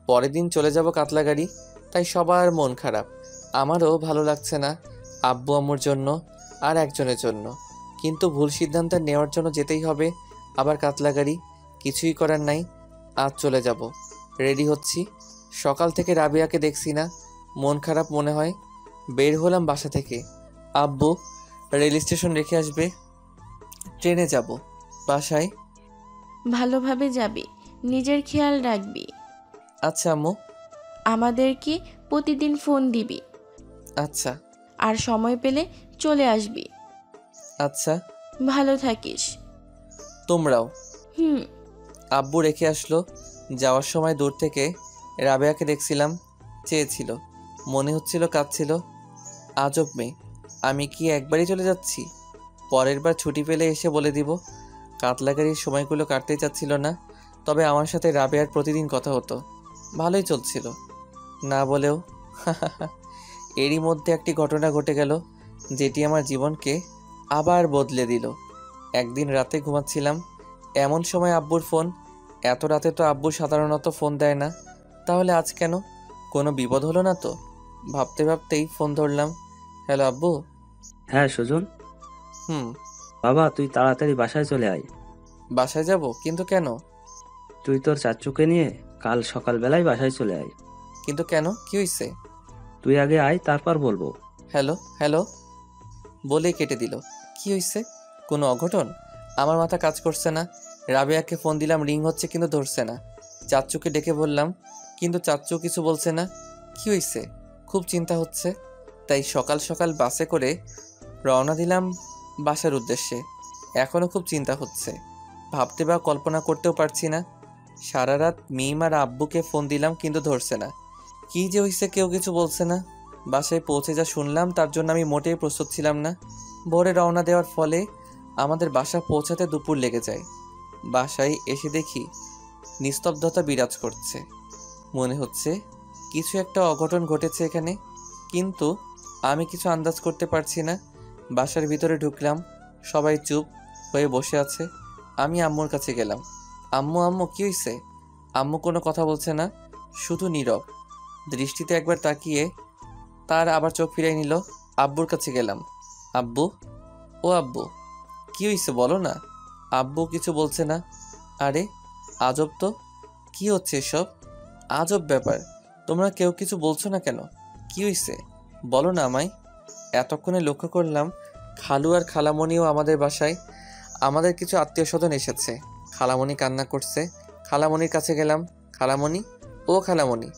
পরের দিন চলে যাব কাতলাগাড়ি, তাই সবার মন খারাপ। আমারও ভালো লাগছে না, আব্বু আম্মুর জন্য আর একজনের জন্য। কিন্তু ভুল সিদ্ধান্ত নেওয়ার জন্য যেতেই হবে। আবার কাতলাগাড়ি, কিছুই করার নাই। আজ চলে যাব। রেডি হচ্ছি। সকাল থেকে রাবিয়াকে দেখছি না, মন খারাপ মনে হয়। বের হলাম বাসা থেকে। আব্বু রেল স্টেশন রেখে আসবে, ট্রেনে যাব বাসায়। ভালোভাবে যাবি, নিজের খেয়াল রাখবি। আচ্ছা আম্মু। আমাদেরকে প্রতিদিন ফোন দিবি, আচ্ছা। আর সময় পেলে চলে আসবি। আচ্ছা। ভালো থাকিস। তোমরাও। হুম। আব্বু রেখে আসলো। যাওয়ার সময় দূর থেকে রাবেয়াকে দেখছিলাম, চেয়েছিল, মনে হচ্ছিল কাঁদছিল। আজব মেয়ে, আমি কি একবারই চলে যাচ্ছি? পরের বার ছুটি পেলে এসে বলে দিব। কাতলাগাড়ির সময়গুলো কাটতে চাচ্ছিল না, তবে আমার সাথে রাবেয়ার প্রতিদিন কথা হতো, ভালোই চলছিল। না বলেও। এরই মধ্যে একটি ঘটনা ঘটে গেল, যেটি আমার জীবনকে আবার বদলে দিল। একদিন রাতে ঘুমাচ্ছিলাম, এমন সময় আব্বুর ফোন। এত রাতে তো আব্বু সাধারণত ফোন দেয় না, তাহলে আজ কেন? কোনো বিপদ হলো না তো? ভাবতে ভাবতেই ফোন ধরলাম। হ্যালো আব্বু। হ্যাঁ সুজন। হুম। বাবা তুই তাড়াতাড়ি বাসায় চলে আয়। বাসায় যাব? কিন্তু কেন? তুই তোর চাচুকে নিয়ে কাল সকালবেলায় বাসায় চলে আয়। কিন্তু কেন, কি হয়েছে? তুই আগে আয়, তারপর বলবো। হ্যালো হ্যালো বলেই কেটে দিল। কি হয়েছে? কোনো অঘটন? আমার মাথা কাজ করছে না। রাবেয়াকে ফোন দিলাম, রিং হচ্ছে কিন্তু ধরছে না। চাচ্চুকে ডেকে বললাম, কিন্তু চাচ্চু কিছু বলছে না। কি হয়েছে? খুব চিন্তা হচ্ছে। তাই সকাল সকাল বাসে করে রওনা দিলাম বাসার উদ্দেশ্যে। এখনও খুব চিন্তা হচ্ছে, ভাবতে বা কল্পনা করতেও পারছি না। সারা রাত মিম আর আব্বুকে ফোন দিলাম কিন্তু ধরছে না। কি যে হয়েছে, কেউ কিছু বলছে না। বাসায় পৌঁছে যা শুনলাম তার জন্য আমি মোটেই প্রস্তুত ছিলাম না। ভোরে রওনা দেওয়ার ফলে আমাদের বাসা পৌঁছাতে দুপুর লেগে যায়। বাসায় এসে দেখি নিস্তব্ধতা বিরাজ করছে। মনে হচ্ছে কিছু একটা অঘটন ঘটেছে এখানে, কিন্তু আমি কিছু আন্দাজ করতে পারছি না। বাসার ভিতরে ঢুকলাম, সবাই চুপ হয়ে বসে আছে। আমি আম্মুর কাছে গেলাম। আম্মু আম্মু কি হয়েছে? আম্মু কোনো কথা বলছে না, শুধু নীরব দৃষ্টিতে একবার তাকিয়ে তার আবার চোখ ফিরাই নিল। আব্বুর কাছে গেলাম। আব্বু, ও আব্বু, কি হয়েছে বলো না? আব্বু কিছু বলছে না। আরে আজব তো, কি হচ্ছে এসব? আজব ব্যাপার, তোমরা কেউ কিছু বলছো না কেন? কি হয়েছে বলো না আমায়। এতক্ষণে লক্ষ্য করলাম খালু আর খালামণিও আমাদের বাসায়। আমাদের কিছু আত্মীয় স্বজন এসেছে। খালামণি কান্না করছে। খালামণির কাছে গেলাম। খালামণি, ও খালামণি,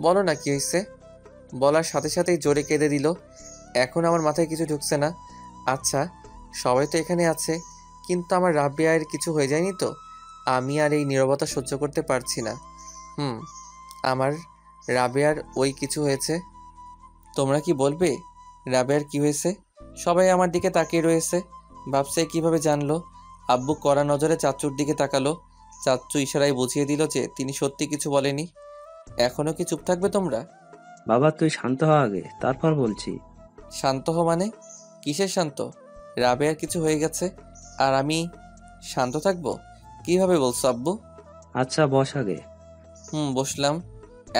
বলো না কি হয়েছে। বলার সাথে সাথেই জোরে কেঁদে দিল। এখন আমার মাথায় কিছু ঢুকছে না। আচ্ছা, সবাই তো এখানে আছে, কিন্তু আমার রাবেয়ার কিছু হয়ে যায়নি তো? আমি আর এই নীরবতা সহ্য করতে পারছি না। আমার রাবেয়ার ওই কিছু হয়েছে। তোমরা কি বলবে রাবেয়ার কি হয়েছে? সবাই আমার দিকে তাকিয়ে রয়েছে, ভাবছে কিভাবে জানলো। আব্বু কড়া নজরে চাচ্চুর দিকে তাকালো। চাচ্চু ইশারায় বুঝিয়ে দিল যে তিনি সত্যি কিছু বলেনি। এখনো কি চুপ থাকবে তোমরা? বাবা তুই শান্ত হ আগে, তারপর বলছি। শান্ত হ মানে? কিসের শান্ত? রাবেয়ার কিছু হয়ে গেছে আর আমি শান্ত থাকবো? কিভাবে বলছো আব্বু? আচ্ছা বস আগে। বসলাম।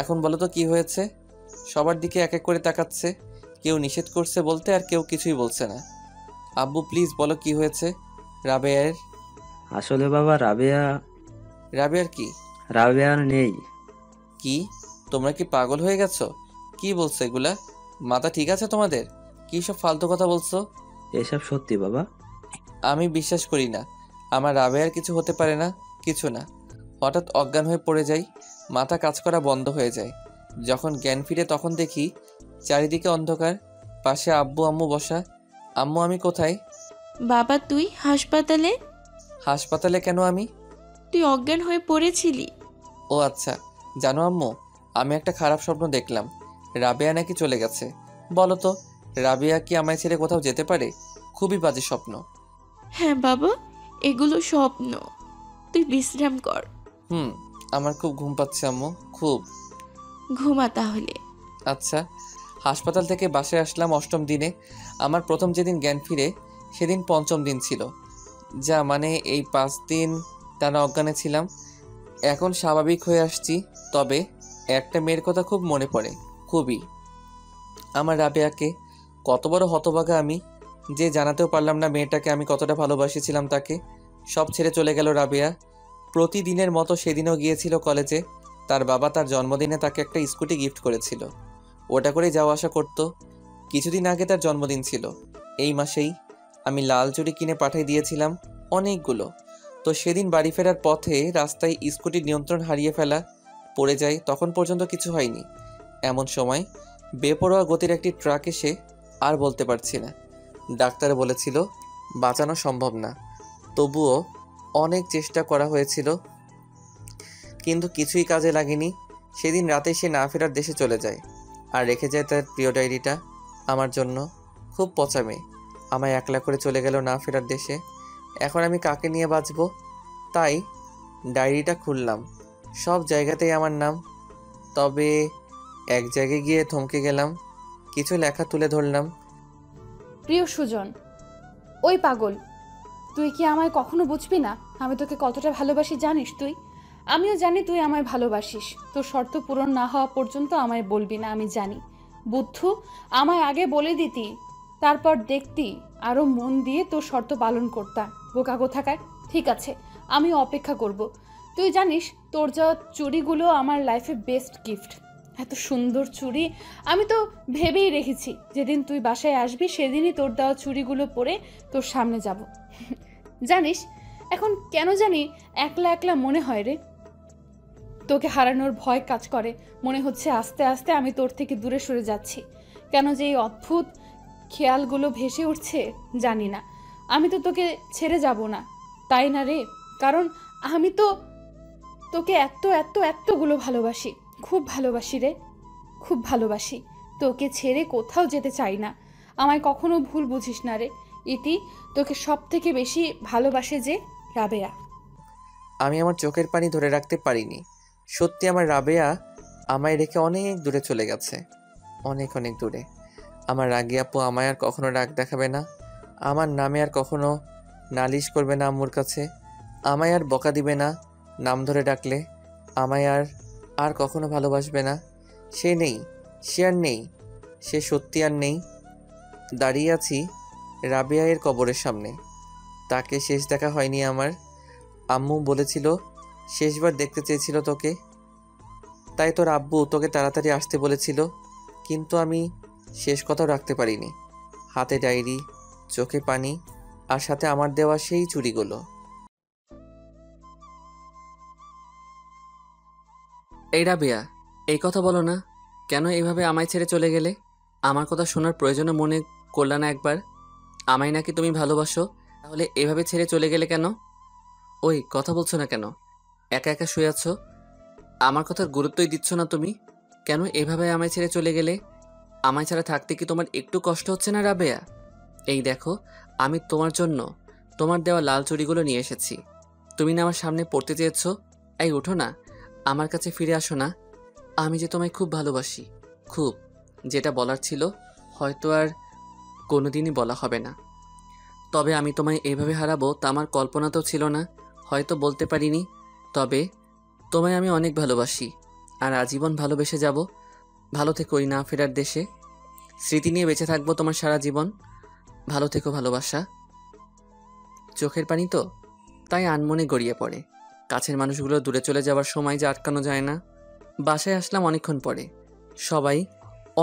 এখন বলো তো কি হয়েছে? সবার দিকে এক এক করে তাকাচ্ছে, কেউ নিষেধ করছে বলতে আর কেউ কিছুই বলছে না। আব্বু প্লিজ বলো কি হয়েছে রাবেয়ার? আসলে বাবা রাবেয়ার কি? রাবেয়া আর নেই। কি? তোমরা কি পাগল হয়ে গেছো? কি বলছো এগুলা? মাথা ঠিক আছে তোমাদের? কি সব ফালতু কথা বলছো? এসব সত্যি বাবা। আমি বিশ্বাস করি না। আমার রাবেয়ার কিছু হতে পারে না, কিছু না। হঠাৎ অজ্ঞান হয়ে পড়ে যাই, মাথা কাজ করা বন্ধ হয়ে যায়। যখন জ্ঞান ফিরে তখন দেখি চারিদিকে অন্ধকার, পাশে আব্বু আম্মু বসা। আম্মু আমি কোথায়? বাবা তুই হাসপাতালে? হাসপাতালে কেন আমি? তুই অজ্ঞান হয়ে পড়েছিলি। ও আচ্ছা। জানো আম্মু, আমি একটা খারাপ স্বপ্ন দেখলাম। রাবেয়া নাকি চলে গেছে। বলো তো, রাবেয়া কি আমায় ছেড়ে কোথাও যেতে পারে? খুবই বাজে স্বপ্ন। হ্যাঁ বাবা, এগুলো স্বপ্ন, তুই বিশ্রাম কর। আমার খুব ঘুম পাচ্ছে আম্মু, খুব। ঘুমা তাহলে। আচ্ছা। হাসপাতাল থেকে বাসায় আসলাম ৮ম দিনে। আমার প্রথম যেদিন জ্ঞান ফিরে সেদিন ৫ম দিন ছিল। যা মানে এই ৫ দিন টানা অজ্ঞানে ছিলাম। এখন স্বাভাবিক হয়ে আসছি। তবে একটা মেয়ের কথা খুব মনে পড়ে, খুবই। আমার রাবেয়াকে। কত বড় হতভাগা আমি, যে জানাতেও পারলাম না মেয়েটাকে আমি কতটা ভালোবাসেছিলাম তাকে। সব ছেড়ে চলে গেল রাবেয়া। প্রতিদিনের মতো সেদিনও গিয়েছিল কলেজে। তার বাবা তার জন্মদিনে তাকে একটা স্কুটি গিফট করেছিল, ওটা করে যাওয়া আসা করতো। কিছুদিন আগে তার জন্মদিন ছিল, এই মাসেই। আমি লাল চুড়ি কিনে পাঠিয়ে দিয়েছিলাম অনেকগুলো। তো সেদিন বাড়ি ফেরার পথে রাস্তায় স্কুটির নিয়ন্ত্রণ হারিয়ে ফেলা, পড়ে যায়। তখন পর্যন্ত কিছু হয়নি। এমন সময় বেপরোয়া গতির একটি ট্রাক এসে, আর বলতে পারছি না। ডাক্তার বলেছিল বাঁচানো সম্ভব না। তবুও অনেক চেষ্টা করা হয়েছিল, কিন্তু কিছুই কাজে লাগেনি। সেদিন রাতে সে না ফেরার দেশে চলে যায় আর রেখে যায় তার প্রিয় ডায়েরিটা আমার জন্য। খুব পচা মেয়ে, আমায় একলা করে চলে গেল না ফেরার দেশে। এখন আমি কাকে নিয়ে বাঁচব? তাই ডায়েরিটা খুললাম, সব জায়গাতেই আমার নাম। তবে এক জায়গায় গিয়ে থমকে গেলাম, কিছু লেখা তুলে ধরলাম। প্রিয় সুজন, ওই পাগল, তুই কি আমায় কখনো বুঝবি না? আমি তোকে কতটা ভালোবাসি জানিস তুই? আমিও জানি তুই আমায় ভালোবাসিস। তোর শর্ত পূরণ না হওয়া পর্যন্ত আমায় বলবি না, আমি জানি। বুদ্ধু, আমায় আগে বলে দিতি, তারপর দেখতি আরও মন দিয়ে তোর শর্ত পালন করতাম। বোকা কোথাকার। ঠিক আছে, আমি অপেক্ষা করব। তুই জানিস তোর যা চুড়িগুলো আমার লাইফে বেস্ট গিফট। এত সুন্দর চুড়ি আমি তো ভেবেই রেখেছি, যেদিন তুই বাসায় আসবি সেদিনই তোর দেওয়া চুড়িগুলো পরে তোর সামনে যাব। জানিস এখন কেন জানি একলা একলা মনে হয় রে। তোকে হারানোর ভয় কাজ করে। মনে হচ্ছে আস্তে আস্তে আমি তোর থেকে দূরে সরে যাচ্ছি। কেন যে এই অদ্ভুত খেয়ালগুলো ভেসে উঠছে জানি না। আমি তো তোকে ছেড়ে যাব না, তাই না রে? কারণ আমি তো তোকে এত এত এতগুলো ভালোবাসি, খুব ভালোবাসি রে, খুব ভালোবাসি। তোকে ছেড়ে কোথাও যেতে চাই না। আমায় কখনো ভুল বুঝিস না রে। ইতি, তোকে সব থেকে বেশি ভালোবাসে যে রাবেয়া। আমি আমার চোখের পানি ধরে রাখতে পারিনি। সত্যি আমার রাবেয়া আমায় রেখে অনেক দূরে চলে গেছে, অনেক অনেক দূরে। আমার রাগী আপু আমায় আর কখনো রাগ দেখাবে না, আমার নামে আর কখনো নালিশ করবে না আম্মুর কাছে, আমায় আর বকা দিবে না নাম ধরে ডাকলে, আমায় আর কখনো ভালোবাসবে না। সে নেই, সে আর নেই, সে সত্যি আর নেই। দাঁড়িয়ে আছি রাবেয়া এর কবরের সামনে। তাকে শেষ দেখা হয়নি আমার। আম্মু বলেছিল শেষবার দেখতে চেয়েছিল তোকে, তাই তোর আব্বু তোকে তাড়াতাড়ি আসতে বলেছিল। কিন্তু আমি শেষ কথাও রাখতে পারিনি। হাতে ডায়েরি, চোখে পানি, আর সাথে আমার দেওয়া সেই চুড়িগুলো। এই রাবেয়া, এই কথা বলো না। কেন এভাবে আমায় ছেড়ে চলে গেলে? আমার কথা শোনার প্রয়োজনে মনে করলে না একবার? আমায় নাকি তুমি ভালোবাসো, তাহলে এভাবে ছেড়ে চলে গেলে কেন? ওই কথা বলছো না কেন? একা একা শুয়ে আছো, আমার কথার গুরুত্বই দিচ্ছ না তুমি। কেন এভাবে আমায় ছেড়ে চলে গেলে? আমায় ছাড়া থাকতে কি তোমার একটু কষ্ট হচ্ছে না রাবেয়া? এই দেখো, আমি তোমার জন্য তোমার দেওয়া লাল চুড়িগুলো নিয়ে এসেছি। তুমি না আমার সামনে পড়তে চেয়েছো? এই ওঠো না, আমার কাছে ফিরে আসো না। আমি যে তোমায় খুব ভালোবাসি, খুব। যেটা বলার ছিল হয়তো আর কোনোদিনই বলা হবে না, তবে আমি তোমায় এভাবে হারাবো তা আমার কল্পনাতেও ছিল না। হয়তো বলতে পারিনি, তবে তোমায় আমি অনেক ভালোবাসি আর আজীবন ভালোবেসে যাব। ভালো থেকো ওই না ফেরার দেশে, স্মৃতি নিয়ে বেঁচে থাকবো তোমার সারা জীবন। ভালো থেকো ভালোবাসা। চোখের পানি তো তাই আনমনে গড়িয়ে পড়ে। কাছের মানুষগুলো দূরে চলে যাওয়ার সময় যে আটকানো যায় না। বাসায় আসলাম অনেকক্ষণ পরে। সবাই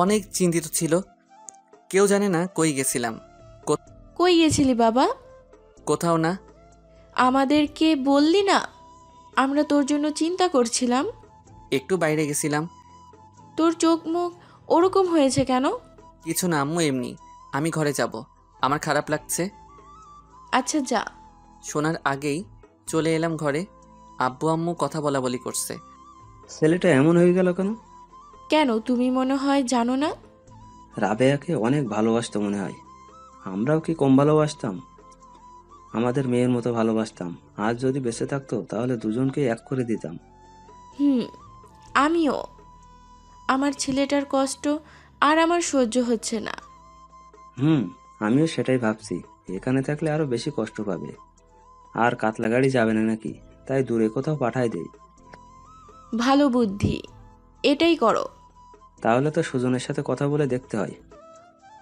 অনেক চিন্তিত ছিল, কেউ জানে না কই গেছিলাম। কই গেছিলি বাবা? কোথাও না। আমাদেরকে বললি না? আমরা তোর জন্য চিন্তা করছিলাম। একটু বাইরে গেছিলাম। তোর চোখ মুখ ওরকম হয়েছে কেন? কিছু না আম্মু, এমনি। আমি ঘরে যাব, আমার খারাপ লাগছে। আচ্ছা যা। শোনার আগেই চলে এলাম ঘরে। আব্বু আম্মু কথা বলা বলি করছে। ছেলেটা এমন হয়ে গেল কেন? কেন, তুমি মনে হয় জানো না? রাবেয়াকে অনেক ভালোবাসতো মনে হয়। আমরাও কি কম ভালোবাসতাম? আমাদের মেয়ের মতো ভালোবাসতাম। আজ যদি বেঁচে থাকতো তাহলে দুজনকে এক করে দিতাম। আমিও। আমার ছেলেটার কষ্ট আর আমার সহ্য হচ্ছে না। আমিও সেটাই ভাবছি। এখানে থাকলে আরো বেশি কষ্ট পাবে। আর কাতলা গাড়ি যাবে না নাকি, তাই দূরে কোথাও পাঠাই দেই। ভালো বুদ্ধি, এটাই করো। তাহলে তো সুজনের সাথে কথা বলে দেখতে হয়।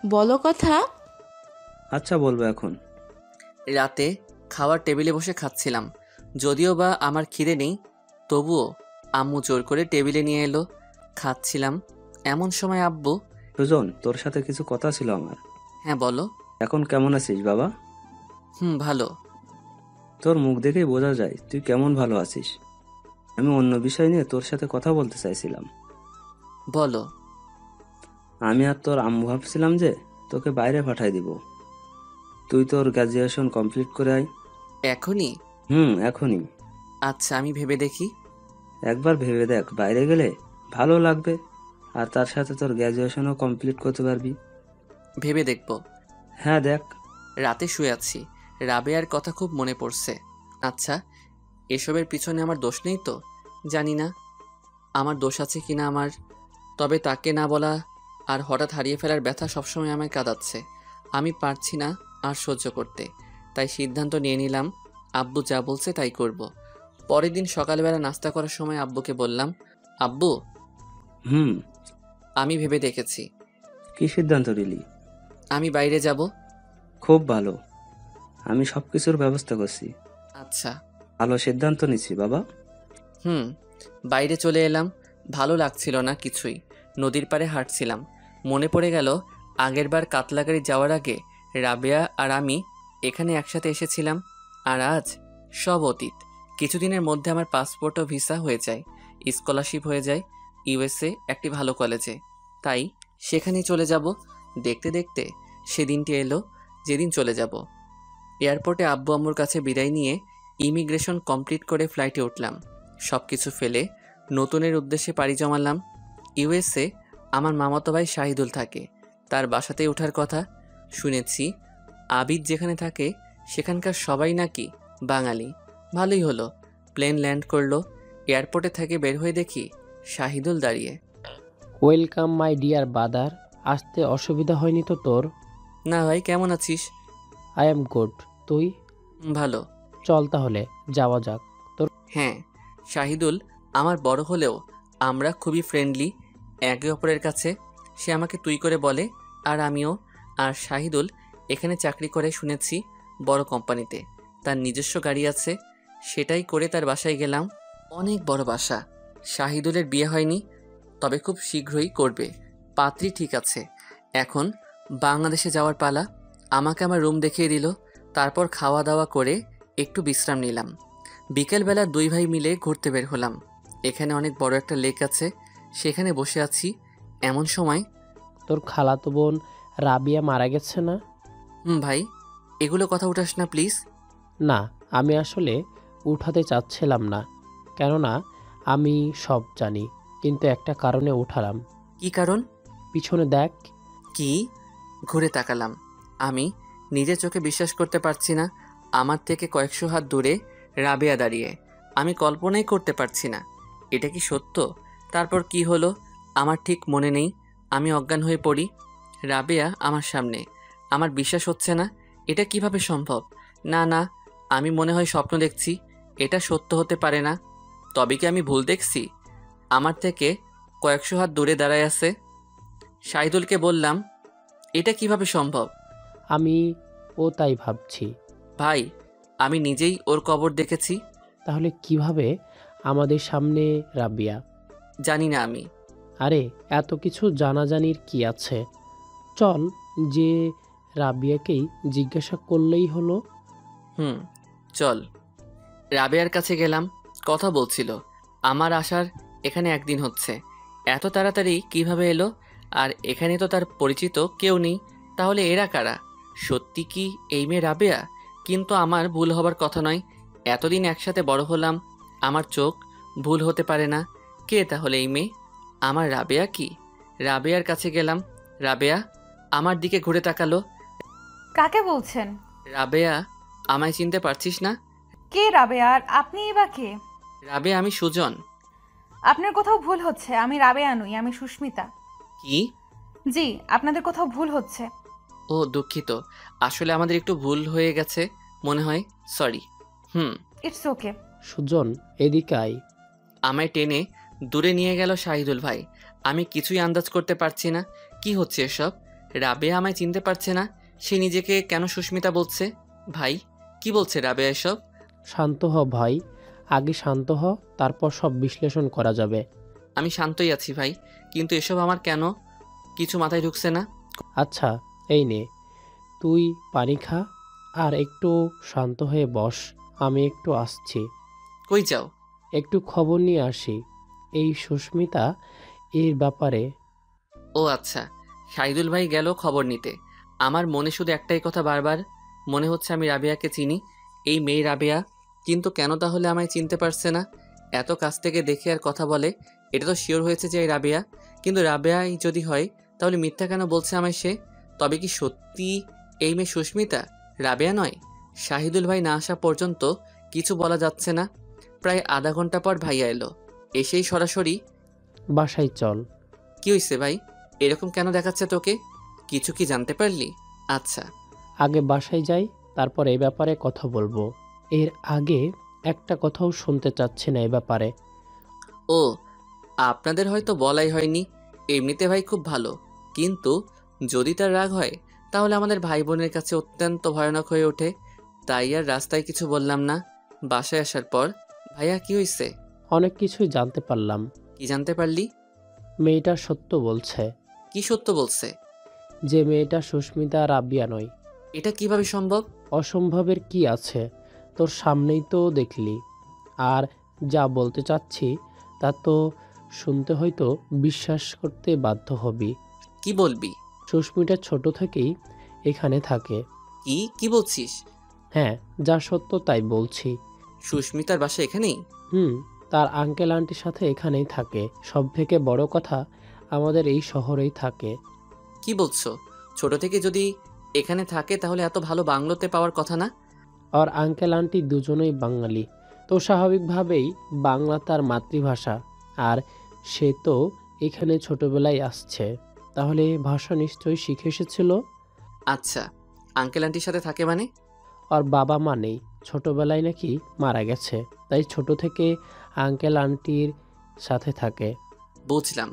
বলো কথা। আচ্ছা, বলবো এখন। রাতে খাওয়ার টেবিলে বসে খাচ্ছিলাম। যদিও বা আমার খিদে নেই, তবুও আম্মু জোর করে টেবিলে নিয়ে এলো। খাচ্ছিলাম, এমন সময় আব্বু। সুজন, তোর সাথে কিছু কথা ছিল আমার। হ্যাঁ বলো। এখন কেমন আছিস বাবা? ভালো। তোর মুখ দেখেই বোঝা যায় তুই কেমন ভালো আছিস। আমি অন্য বিষয় নিয়ে তোর সাথে কথা বলতে চাইছিলাম। বলো। আমি আর তোর আম্মু ভাবছিলাম যে তোকে বাইরে পাঠাই দিব। তুই তোর গ্র্যাজুয়েশন কমপ্লিট করে আয়। এখনই? এখনই। আচ্ছা, আমি ভেবে দেখি। একবার ভেবে দেখ, বাইরে গেলে ভালো লাগবে আর তার সাথে তোর গ্র্যাজুয়েশনও কমপ্লিট করতে পারবি। ভেবে দেখব। হ্যাঁ দেখ। রাতে শুয়ে আছি, রাবেয়ার কথা খুব মনে পড়ছে। আচ্ছা, এসবের পিছনে আমার দোষ নেই তো? জানি না আমার দোষ আছে কিনা আমার, তবে তাকে না বলা আর হঠাৎ হারিয়ে ফেলার ব্যথা সবসময় আমায় কাঁদাচ্ছে। আমি পারছি না আর সহ্য করতে, তাই সিদ্ধান্ত নিয়ে নিলাম আব্বু যা বলছে তাই করব। পরের দিন সকালবেলা নাস্তা করার সময় আব্বুকে বললাম, আব্বু আমি ভেবে দেখেছি। কি সিদ্ধান্ত নিলি? আমি বাইরে যাব। খুব ভালো, আমি সবকিছুর ব্যবস্থা করছি। আচ্ছা। ভালো সিদ্ধান্ত নিছি বাবা। বাইরে চলে এলাম। ভালো লাগছিল না কিছুই। নদীর পাড়ে হাঁটছিলাম। মনে পড়ে গেল আগেরবার কাতলাগাড়ি যাওয়ার আগে রাবেয়া আর আমি এখানে একসাথে এসেছিলাম। আর আজ সব অতীত। কিছুদিনের মধ্যে আমার পাসপোর্ট ও ভিসা হয়ে যায়, স্কলারশিপ হয়ে যায় ইউএসএ একটি ভালো কলেজে। তাই সেখানেই চলে যাব। দেখতে দেখতে সেদিনটি এলো যেদিন চলে যাব। এয়ারপোর্টে আব্বু আম্মুর কাছে বিদায় নিয়ে ইমিগ্রেশন কমপ্লিট করে ফ্লাইটে উঠলাম। সব কিছু ফেলে নতুনের উদ্দেশ্যে পাড়ি জমালাম। ইউএসএ আমার মামাতো ভাই শাহিদুল থাকে, তার বাসাতেই ওঠার কথা। শুনেছি আবিদ যেখানে থাকে সেখানকার সবাই নাকি বাঙালি। ভালোই হলো, প্লেন ল্যান্ড করলো। এয়ারপোর্টে থেকে বের হয়ে দেখি শাহিদুল দাঁড়িয়ে। ওয়েলকাম মাই ডিয়ার বাদার। আসতে অসুবিধা হয়নি তো তোর? না ভাই, কেমন আছিস? I am good. তুই? ভালো। চল তাহলে যাওয়া যাক। তোর? হ্যাঁ, শাহিদুল আমার বড় হলেও আমরা খুবই ফ্রেন্ডলি একে অপরের কাছে। সে আমাকে তুই করে বলে আর আমিও। আর শাহিদুল এখানে চাকরি করে শুনেছি, বড় কোম্পানিতে। তার নিজস্ব গাড়ি আছে, সেটাই করে তার বাসায় গেলাম। অনেক বড় বাসা। শাহিদুলের বিয়ে হয়নি, তবে খুব শীঘ্রই করবে। পাত্রী ঠিক আছে। এখন বাংলাদেশে যাওয়ার পালা। আমাকে আমার রুম দেখিয়ে দিল। তারপর খাওয়া দাওয়া করে একটু বিশ্রাম নিলাম। বিকেলবেলা দুই ভাই মিলে ঘুরতে বের হলাম। এখানে অনেক বড় একটা লেক আছে, সেখানে বসে আছি। এমন সময় তোর খালাতো বোন রাবিয়া মারা গেছে না? ভাই, এগুলো কথা উঠাস না প্লিজ। না, আমি আসলে উঠাতে চাচ্ছিলাম না, কেননা আমি সব জানি, কিন্তু একটা কারণে উঠালাম। কি কারণ? পিছনে দেখ। কি? ঘুরে তাকালাম। আমি নিজের চোখে বিশ্বাস করতে পারছি না। আমার থেকে কয়েকশো হাত দূরে রাবেয়া দাঁড়িয়ে। আমি কল্পনাই করতে পারছি না এটা কি সত্য। তারপর কি হলো আমার ঠিক মনে নেই। আমি অজ্ঞান হয়ে পড়ি। রাবেয়া আমার সামনে। আমার বিশ্বাস হচ্ছে না। এটা কিভাবে সম্ভব? না না, আমি মনে হয় স্বপ্ন দেখছি। এটা সত্য হতে পারে না। তবে কি আমি ভুল দেখছি? আমার থেকে কয়েকশো হাত দূরে দাঁড়ায় আছে। শাহিদুলকে বললাম, এটা কিভাবে সম্ভব? আমি ও তাই ভাবছি। ভাই, আমি নিজেই ওর কবর দেখেছি। তাহলে কিভাবে আমাদের সামনে রাবিয়া? জানি না আমি। আরে এত কিছু জানাজানির কি আছে? চল যে রাবিয়াকেই জিজ্ঞাসা করলেই হলো। চল। রাবেয়ার কাছে গেলাম। কথা বলছিল। আমার আসার এখানে একদিন হচ্ছে। এত তাড়াতাড়ি কিভাবে এলো? আর এখানে তো তার পরিচিত কেউ নেই। তাহলে এরা কারা? সত্যি কি এই মেয়ে রাবেয়া? কিন্তু আমার ভুল হবার কথা নয়। এতদিন একসাথে বড় হলাম, আমার চোখ ভুল হতে পারে না। কে তাহলে এই মেয়ে? আমার রাবেয়া কি? রাবেয়ার কাছে গেলাম। রাবেয়া আমার দিকে ঘুরে তাকালো। কাকে বলছেন? রাবেয়া, আমায় চিনতে পারছিস না? কে রাবেয়া আর আপনিই বা কে? রাবেয়া, আমি সুজন। আপনার কোথাও ভুল হচ্ছে। আমি রাবেয়া নই, আমি সুস্মিতা। কি? জি, আপনাদের কোথাও ভুল হচ্ছে। ও দুঃখিত, আসলে আমাদের একটু ভুল হয়ে গেছে মনে হয়। সরি। It's okay. সুজন, এদিকে আয়। আমায় টেনে দূরে নিয়ে গেল শাহিদুল ভাই। আমি কিছুই আন্দাজ করতে পারছি না কি হচ্ছে এসব। রাবেয়া আমায় চিনতে পারছে না। সে নিজেকে কেন সুস্মিতা বলছে? ভাই, কি বলছে রাবেয়া এসব? শান্ত হ ভাই, আগে শান্ত হ, তারপর সব বিশ্লেষণ করা যাবে। আমি শান্তই আছি ভাই, কিন্তু এসব আমার কেন কিছু মাথায় ঢুকছে না। আচ্ছা, এই নে, তুই পানি খা আর একটু শান্ত হয়ে বস। আমি একটু আসছি। কই যাও? একটু খবর নিয়ে আসি এই সুস্মিতা এর ব্যাপারে। ও আচ্ছা, শাহিদুল ভাই গেল খবর নিতে। আমার মনে শুধু একটাই কথা বারবার মনে হচ্ছে, আমি রাবেয়াকে চিনি। এই মেয়ে রাবেয়া, কিন্তু কেন তাহলে আমায় চিনতে পারছে না? এত কাছ থেকে দেখে আর কথা বলে, এটা তো শিওর হয়েছে যে এই রাবেয়া। কিন্তু রাবেয়াই যদি হয়, তাহলে মিথ্যা কেন বলছে আমায় সে? তবে কি সত্যি এই মেয়ে সুস্মিতা, রাবেয়া নয়? শাহিদুল ভাই না আসা পর্যন্ত কিছু বলা যাচ্ছে না। প্রায় আধা ঘন্টা পর ভাইয়া এলো। এসেই সরাসরি, বাসায় চল। কি হয়েছে ভাই? এরকম কেন দেখাচ্ছে তোকে? কিছু কি জানতে পারলি? আচ্ছা। আগে বাসায় যাই, তারপর এই ব্যাপারে কথা বলবো। এর আগে একটা কথাও শুনতে চাচ্ছি না এ ব্যাপারে। ও, আপনাদের হয়তো বলাই হয়নি। এমনিতে ভাই খুব ভালো, কিন্তু যদি তার রাগ হয় তাহলে আমাদের ভাই বোনের কাছে অত্যন্ত ভয়ানক হয়ে ওঠে। তাই আর রাস্তায় কিছু বললাম না। বাসায় আসার পর, ভাইয়া কি হয়েছে? অনেক কিছুই জানতে পারলাম। কি জানতে পারলি? মেয়েটা সত্য বলছে। কি সত্য বলছে? যে মেয়েটা সুস্মিতা রাবিয়া নয়। এটা কিভাবে সম্ভব? অসম্ভবের কি আছে? তোর সামনেই তো দেখলি। আর যা বলতে চাচ্ছি তা তো শুনতে হয়তো বিশ্বাস করতে বাধ্য হবি। কি বলবি? সুস্মিতা ছোট থেকেই এখানে থাকে। কি কি বলছিস? হ্যাঁ, যা সত্য তাই বলছি। সুস্মিতার বাসা এখানেই? তার আঙ্কেল আন্টির সাথে এখানেই থাকে। সব থেকে বড় কথা, আমাদের এই শহরেই থাকে। কি বলছো? ছোট থেকে যদি এখানে থাকে তাহলে এত ভালো বাংলোতে পাওয়ার কথা না? আর আঙ্কেল আন্টি দুজনেই বাঙালি, তো স্বাভাবিকভাবেই বাংলা তার মাতৃভাষা। আর সে তো এখানে ছোটবেলায় আসছে, তাহলে ভাষা নিশ্চয়ই শিখে এসেছিল। আচ্ছা, আঙ্কেল আন্টির সাথে থাকে মানে? আর বাবা মা নেই, ছোটবেলায় নাকি মারা গেছে, তাই ছোট থেকে আঙ্কেল আন্টির সাথে থাকে। বুঝলাম,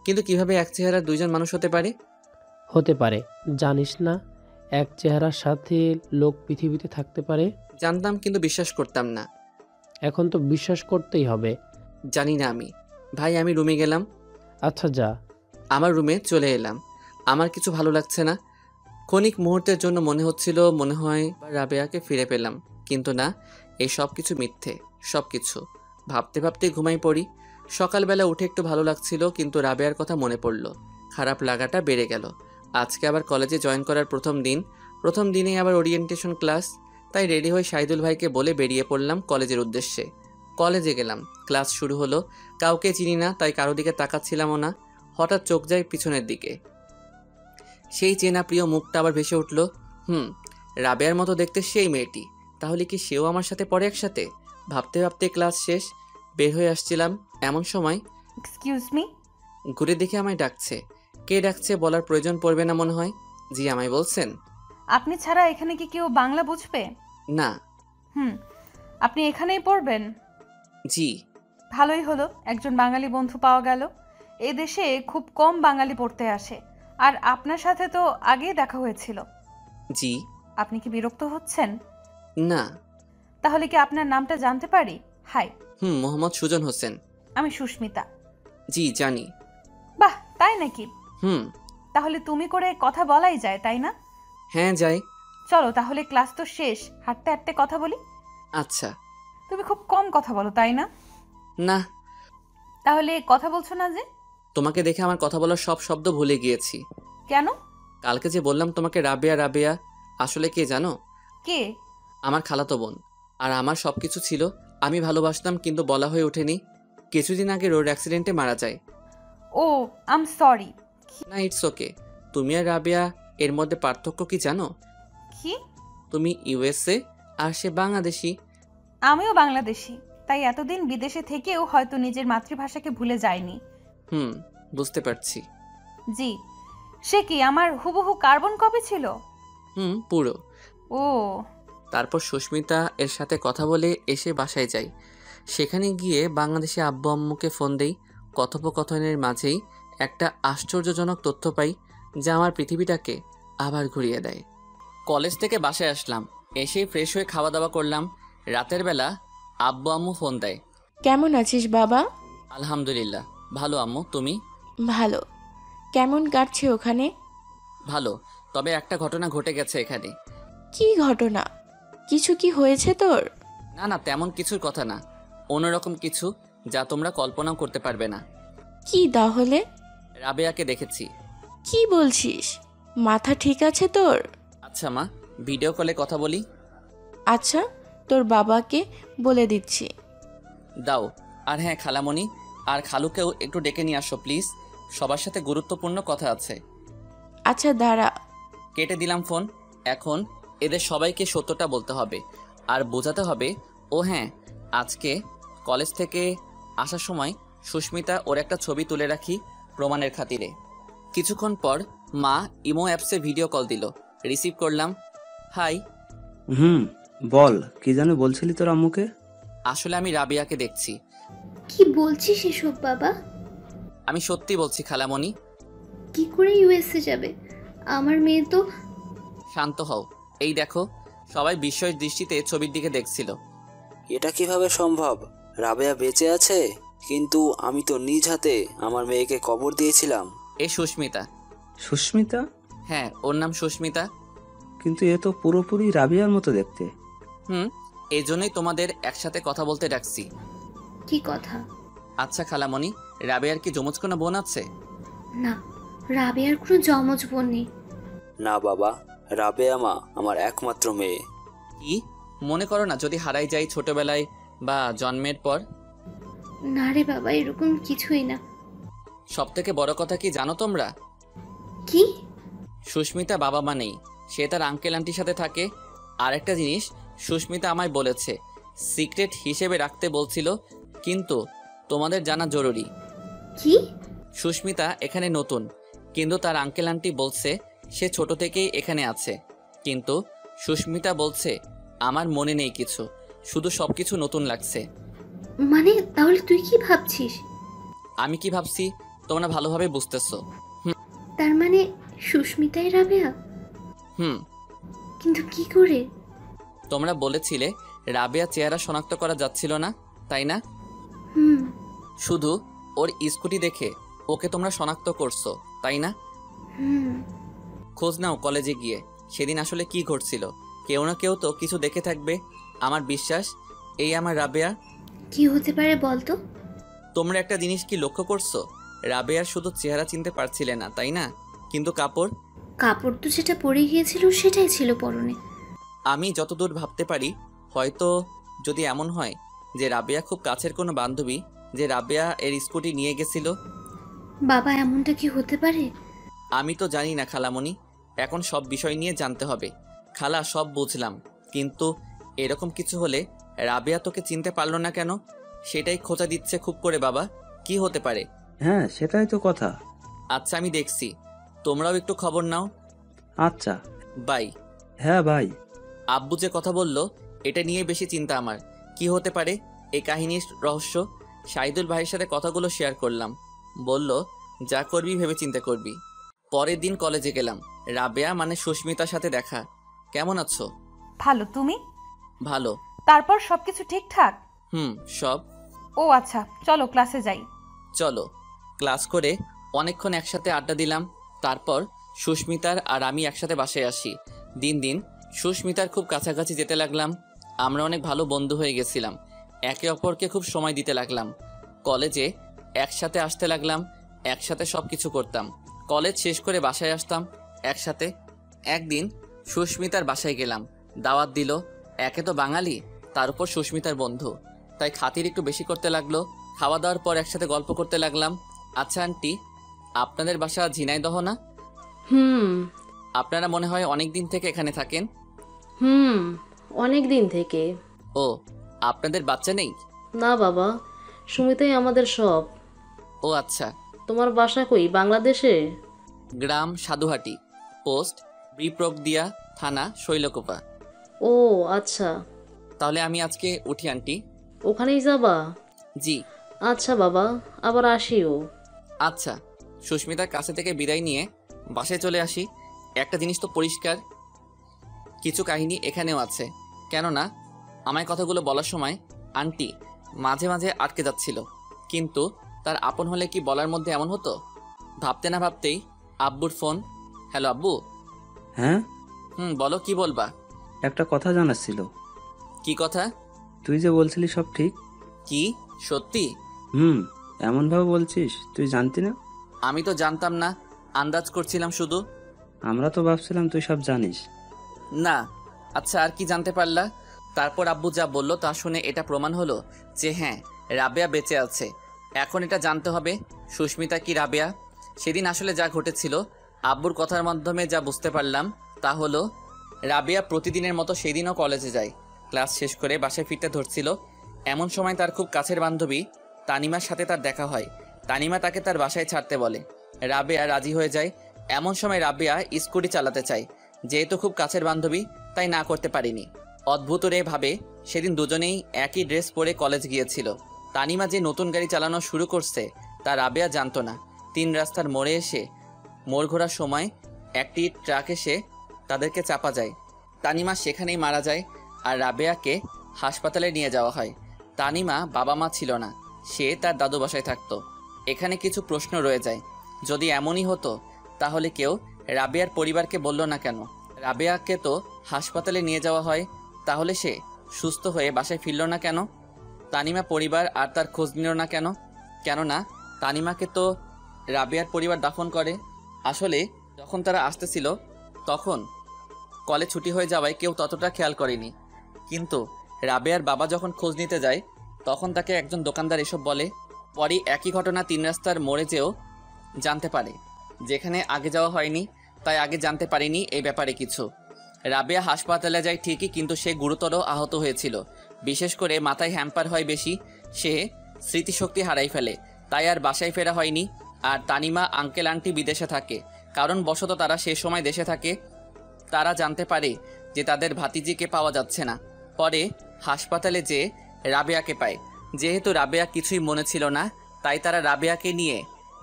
কিন্তু কিভাবে এক চেহারার দুইজন মানুষ হতে পারে? হতে পারে, জানিস না এক চেহারার সাথে লোক পৃথিবীতে থাকতে পারে? জানতাম, কিন্তু বিশ্বাস করতাম না। এখন তো বিশ্বাস করতেই হবে। জানি না আমি। ভাই, আমি রুমে গেলাম। আচ্ছা যা। আমার রুমে চলে এলাম। আমার কিছু ভালো লাগছে না। ক্ষণিক মুহূর্তের জন্য মনে হচ্ছিল মনে হয় রাবেয়াকে ফিরে পেলাম, কিন্তু না, এই সব কিছু মিথ্যে। সব কিছু ভাবতে ভাবতে ঘুমাই পড়ি। সকালবেলা উঠে একটু ভালো লাগছিল, কিন্তু রাবেয়ার কথা মনে পড়ল। খারাপ লাগাটা বেড়ে গেল। আজকে আবার কলেজে জয়েন করার প্রথম দিনেই আবার ওরিয়েন্টেশন ক্লাস। তাই রেডি হয়ে শাহিদুল ভাইকে বলে বেরিয়ে পড়লাম কলেজের উদ্দেশ্যে। কলেজে গেলাম। ক্লাস শুরু হলো। কাউকে চিনি না, তাই কারো দিকে তাকাচ্ছিলামও না। হঠাৎ চোখ যায় পিছনের দিকে। সেই চেনা প্রিয় মুখটা আবার ভেসে উঠল। রাবেয়ার মতো দেখতে সেই মেয়েটি। তাহলে কি সেও আমার সাথে পড়ে একসাথে? ভাবতে ভাবতে ক্লাস শেষ, বের হয়ে আসছিলাম, এমন সময় এক্সকিউজ মি। ঘুরে দেখে আমায় ডাকছে। কে ডাকছে বলার প্রয়োজন পড়বে না মনে হয়। জি, আমায় বলছেন? আপনি ছাড়া এখানে কি কেউ বাংলা বুঝবে? না। আপনি এখানেই পড়বেন? জি। ভালোই হলো, একজন বাঙালি বন্ধু পাওয়া গেল। এ দেশে খুব কম বাঙালি পড়তে আসে, আর আপনার সাথে তো আগেই দেখা হয়েছিল। জি। আপনি কি বিরক্ত হচ্ছেন? না। তাহলে কি আপনার নামটা জানতে পারি? হাই। মোহাম্মদ সুজন হোসেন। আমি সুস্মিতা। জি, জানি। বাহ, তাই নাকি? হুম। তাহলে তুমি করে কথা বলাই যায়, তাই না? হ্যাঁ, যাই। চলো তাহলে, ক্লাস তো শেষ, হাঁটতে হাঁটতে কথা বলি। আচ্ছা। তুমি খুব কম কথা বলো, তাই না? না। তাহলে কথা বলছো না যে? তোমাকে দেখে আমার কথা বলার সব শব্দ ভুলে গিয়েছি। কেন? কালকে যে বললাম তোমাকে রাবেয়া রাবেয়া, আসলে কে জানো? কে? আমার খালাতো বোন। আর আমার সব কিছু ছিল, আমি ভালোবাসতাম, কিন্তু বলা হয়ে ওঠেনি। কিছুদিন আগে রোড অ্যাক্সিডেন্টে মারা যায়। ও, আই এম সরি। না, ইটস ওকে। তুমি আর রাবেয়া এর মধ্যে পার্থক্য কি জানো? কি? তুমি ইউএসএ আর সে বাংলাদেশি। আমিও বাংলাদেশি, তাই এতদিন বিদেশে থেকেও হয়তো নিজের মাতৃভাষাকে ভুলে যায়নি। বুঝতে পারছি। জি। সে কি আমার হুবহু কার্বন কপি ছিল? পুরো। ও। তারপর সুস্মিতা এর সাথে কথা বলে এসে বাসায় যাই। সেখানে গিয়ে বাংলাদেশে আব্বু আম্মুকে ফোন দেই। কথোপকথনের মাঝেই একটা আশ্চর্যজনক তথ্য পাই, যা আমার পৃথিবীটাকে আবার ঘুরিয়ে দেয়। কলেজ থেকে বাসায় আসলাম, এসেই ফ্রেশ হয়ে খাওয়া দাওয়া করলাম। রাতের বেলা আব্বু আম্মু ফোন দেয়। কেমন আছিস বাবা? আলহামদুলিল্লাহ ভালো আম্মু, তুমি? ভালো। কেমন কাটছে ওখানে? ভালো, তবে একটা ঘটনা ঘটে গেছে এখানে। কি ঘটনা? কিছু কি হয়েছে তোর? না না, তেমন কিছুর কথা না, অন্যরকম কিছু, যা তোমরা কল্পনাও করতে পারবে না। কি তাহলে? রাবেয়াকে দেখেছি। কি বলছিস? মাথা ঠিক আছে তোর? আচ্ছা মা, ভিডিও কলে কথা বলি। আচ্ছা, তোর বাবাকে বলে দিচ্ছি। দাও। আর হ্যাঁ খালামণি আর খালুকেও একটু ডেকে নিয়ে আসো প্লিজ, সবার সাথে গুরুত্বপূর্ণ কথা আছে। আচ্ছা দাঁড়া। কেটে দিলাম ফোন। এখন এদের সবাইকে সত্যটা বলতে হবে আর বোঝাতে হবে। ও হ্যাঁ, আজকে কলেজ থেকে আসার সময় সুস্মিতা ওর একটা ছবি তুলে রাখি প্রমাণের খাতিরে। কিছুক্ষণ পর মা ইমো অ্যাপসে ভিডিও কল দিল, রিসিভ করলাম। হাই। বল, কি জানো বলছিলি তোর আম্মুকে? আসলে আমি রাবিয়াকে দেখছি। কি বলছিস এসব বাবা? আমি সত্যি বলছি খালামণি। কি করে ইউএসএ যাবে? আমার মেয়ে তো। শান্ত হও, এই দেখো। সবাই বিস্ময়ের দৃষ্টিতে ছবির দিকে দেখছিল। এটা কিভাবে সম্ভব? রাবেয়া বেঁচে আছে? কিন্তু আমি তো নিজ হাতে আমার মেয়েকে কবর দিয়েছিলাম। এ সুস্মিতা। সুস্মিতা? হ্যাঁ, ওর নাম সুস্মিতা। কিন্তু এ তো পুরোপুরি রাবিয়ার মতো দেখতে। এই জন্যই তোমাদের একসাথে কথা বলতে ডাকছি। কি কথা? আচ্ছা খালামণি, রাবেয়ার কি যমজ কোনো বোন আছে? না, রাবেয়ার কোনো জমজ বোন নেই। না বাবা, রাবেয়া মা আমার একমাত্র মেয়ে। কি মনে করো না যদি হারাই যাই ছোটবেলায় বা জন্মের পর? না রে বাবা, এরকম কিছুই না। সব থেকে বড় কথা কি জানো তোমরা? কি? সুস্মিতা বাবা মা নেই, সে তার আঙ্কেল আন্টির সাথে থাকে। আর একটা জিনিস সুস্মিতা আমায় বলেছে, সিক্রেট হিসেবে রাখতে বলছিল, কিন্তু তোমাদের জানা জরুরি। কি? সুস্মিতা এখানে নতুন, কিন্তু তার আঙ্কেল আন্টি বলছে সে ছোট থেকেই এখানে আছে। কিন্তু সুস্মিতা বলছে আমার মনে নেই কিছু, শুধু সবকিছু নতুন লাগছে। মানে তাহলে তুই কি ভাবছিস? আমি কি ভাবছি তোমরা ভালোভাবে বুঝতেছো। তার মানে সুস্মিতাই রাবেয়া? কিন্তু কি করে? তোমরা বলেছিলে রাবেয়া চেহারা শনাক্ত করা যাচ্ছিল না, তাই না? শুধু ওর স্কুটি দেখে ওকে তোমরা শনাক্ত করছো, তাই না? খোঁজ নাও কলেজে গিয়ে, সেদিন আসলে কি ঘটছিল। কেউ না কেউ তো কিছু দেখে থাকবে, আমার বিশ্বাস। এই আমার রাবেয়া। কি হতে পারে বলতো? তোমরা একটা জিনিস কি লক্ষ্য করছো? রাবেয়ার শুধু চেহারা চিনতে পারছিলে না, তাই না? কিন্তু কাপড় তো যেটা পরে গিয়েছিল সেটাই ছিল পরনে। আমি যতদূর ভাবতে পারি, হয়তো যদি এমন হয় যে রাবেয়া খুব কাছের কোনো বান্ধবী, যে রাবেয়া এর স্কুটি নিয়ে গেছিল। বাবা, এমনটা কি হতে পারে? আমি তো জানি না খালামণি, এখন সব বিষয় নিয়ে জানতে হবে। খালা, সব বুঝলাম, কিন্তু এরকম কিছু হলে রাবেয়া তোকে চিনতে পারলো না কেন? সেটাই খোঁজা দিচ্ছে খুব করে বাবা। কি হতে পারে? হ্যাঁ, সেটাই তো কথা। আচ্ছা, আমি দেখছি, তোমরাও একটু খবর নাও। আচ্ছা। বাই। হ্যাঁ ভাই। আব্বু যে কথা বলল, এটা নিয়ে বেশি চিন্তা আমার। কি হতে পারে এই কাহিনীর রহস্য? শাহিদুল ভাইয়ের সাথে কথাগুলো শেয়ার করলাম। বলল, যা করবি ভেবে চিন্তা করবি। পরের দিন কলেজে গেলাম। রাবেয়া মানে সুস্মিতার সাথে দেখা। কেমন আছো? ভালো, তুমি? ভালো। তারপর সবকিছু ঠিকঠাক? সব। ও আচ্ছা, চলো ক্লাসে যাই। চলো। ক্লাস করে অনেকক্ষণ একসাথে আড্ডা দিলাম। তারপর সুস্মিতার আর আমি একসাথে বাসায় আসি। দিন দিন সুস্মিতার খুব কাছাকাছি যেতে লাগলাম। আমরা অনেক ভালো বন্ধু হয়ে গেছিলাম। একে অপরকে খুব সময় দিতে লাগলাম। কলেজে একসাথে আসতে লাগলাম, একসাথে সব কিছু করতাম। কলেজ শেষ করে বাসায় আসতাম একসাথে। একদিন সুস্মিতার বাসায় গেলাম, দাওয়াত দিল। একে তো বাঙালি, তার উপর সুস্মিতার বন্ধু, তাই খাতির একটু বেশি করতে লাগলো। খাওয়া দাওয়ার পর একসাথে গল্প করতে লাগলাম। আচ্ছা আন্টি, আপনাদের বাসা ঝিনাইদহ না? আপনারা মনে হয় অনেক দিন থেকে এখানে থাকেন। অনেক দিন থেকে। ও, আপনাদের বাচ্চা নেই? না বাবা, সুমিতাই আমাদের সব। ও আচ্ছা। তোমার বাসা কই, বাংলাদেশে? গ্রাম সাধুহাটি, পোস্ট বিপ্রবদিয়া, থানা শৈলকুপা। ও আচ্ছা। তাহলে আমি আজকে উঠি আন্টি। ওখানেই যাবা? জি। আচ্ছা বাবা, আবার আসিও। আচ্ছা। সুস্মিতার কাছে থেকে বিদায় নিয়ে বাসায় চলে আসি। একটা জিনিস তো পরিষ্কার, কিছু কাহিনী এখানেও আছে। কেননা আমায় কথাগুলো বলার সময় আন্টি মাঝে মাঝে আটকে যাচ্ছিল, কিন্তু তার আপন হলে কি বলার মধ্যে এমন হতো? ভাবতে না ভাবতেই আব্বুর ফোন। হ্যালো আব্বু। হ্যাঁ। বলো, কি বলবা? একটা কথা জানার ছিল। কি কথা? তুই যে বলছিলি সব ঠিক। কি সত্যি? এমন ভাবে বলছিস, তুই জানতি না? আমি তো জানতাম না, আন্দাজ করছিলাম শুধু। আমরা তো ভাবছিলাম তুই সব জানিস। না। আচ্ছা, আর কি জানতে পারলা? তারপর আব্বু যা বলল তা শুনে এটা প্রমাণ হলো যে হ্যাঁ, রাবেয়া বেঁচে আছে। এখন এটা জানতে হবে সুস্মিতা কি রাবেয়া। সেদিন আসলে যা ঘটেছিল, আব্বুর কথার মাধ্যমে যা বুঝতে পারলাম তা হলো রাবেয়া প্রতিদিনের মতো সেদিনও কলেজে যায়। ক্লাস শেষ করে বাসায় ফিরতে ধরছিল, এমন সময় তার খুব কাছের বান্ধবী তানিমার সাথে তার দেখা হয়। তানিমা তাকে তার বাসায় ছাড়তে বলে। রাবেয়া রাজি হয়ে যায়। এমন সময় রাবেয়া স্কুটি চালাতে চায়, যেহেতু খুব কাছের বান্ধবী তাই না করতে পারিনি। অদ্ভুত রে ভাবে সেদিন দুজনেই একই ড্রেস পরে কলেজ গিয়েছিল। তানিমা যে নতুন গাড়ি চালানো শুরু করছে তা রাবেয়া জানতো না। 3 রাস্তার মোড়ে এসে মোড় ঘোরার সময় একটি ট্রাক এসে তাদেরকে চাপা যায়। তানিমা সেখানেই মারা যায় আর রাবেয়াকে হাসপাতালে নিয়ে যাওয়া হয়। তানিমা বাবা মা ছিল না, সে তার দাদু বাসায় থাকতো। এখানে কিছু প্রশ্ন রয়ে যায়। যদি এমনই হতো তাহলে কেউ রাবেয়ার পরিবারকে বলল না কেন? রাবেয়াকে তো হাসপাতালে নিয়ে যাওয়া হয়, তাহলে সে সুস্থ হয়ে বাসায় ফিরল না কেন? তানিমা পরিবার আর তার খোঁজ নিল না কেন? কেননা তানিমাকে তো রাবেয়ার পরিবার দাফন করে। আসলে যখন তারা আসতেছিল তখন কলেজ ছুটি হয়ে যাওয়ায় কেউ ততটা খেয়াল করেনি, কিন্তু রাবেয়ার বাবা যখন খোঁজ নিতে যায় তখন তাকে একজন দোকানদার এসব বলে। পরে একই ঘটনা 3 রাস্তার মোড়ে যেও জানতে পারে, যেখানে আগে যাওয়া হয়নি, তাই আগে জানতে পারিনি এই ব্যাপারে কিছু। রাবেয়া হাসপাতালে যায় ঠিকই, কিন্তু সে গুরুতর আহত হয়েছিল। বিশেষ করে মাথায় হ্যাম্পার হয় বেশি, সে স্মৃতিশক্তি হারাই ফেলে, তাই আর বাসায় ফেরা হয়নি। আর তানিমা আঙ্কেল আন্টি বিদেশে থাকে, কারণ বশত তারা সে সময় দেশে থাকে। তারা জানতে পারে যে তাদের ভাতিজিকে পাওয়া যাচ্ছে না। পরে হাসপাতালে যেয়ে রাবেয়াকে পায়। যেহেতু রাবেয়া কিছুই মনে ছিল না, তাই তারা রাবেয়াকে নিয়ে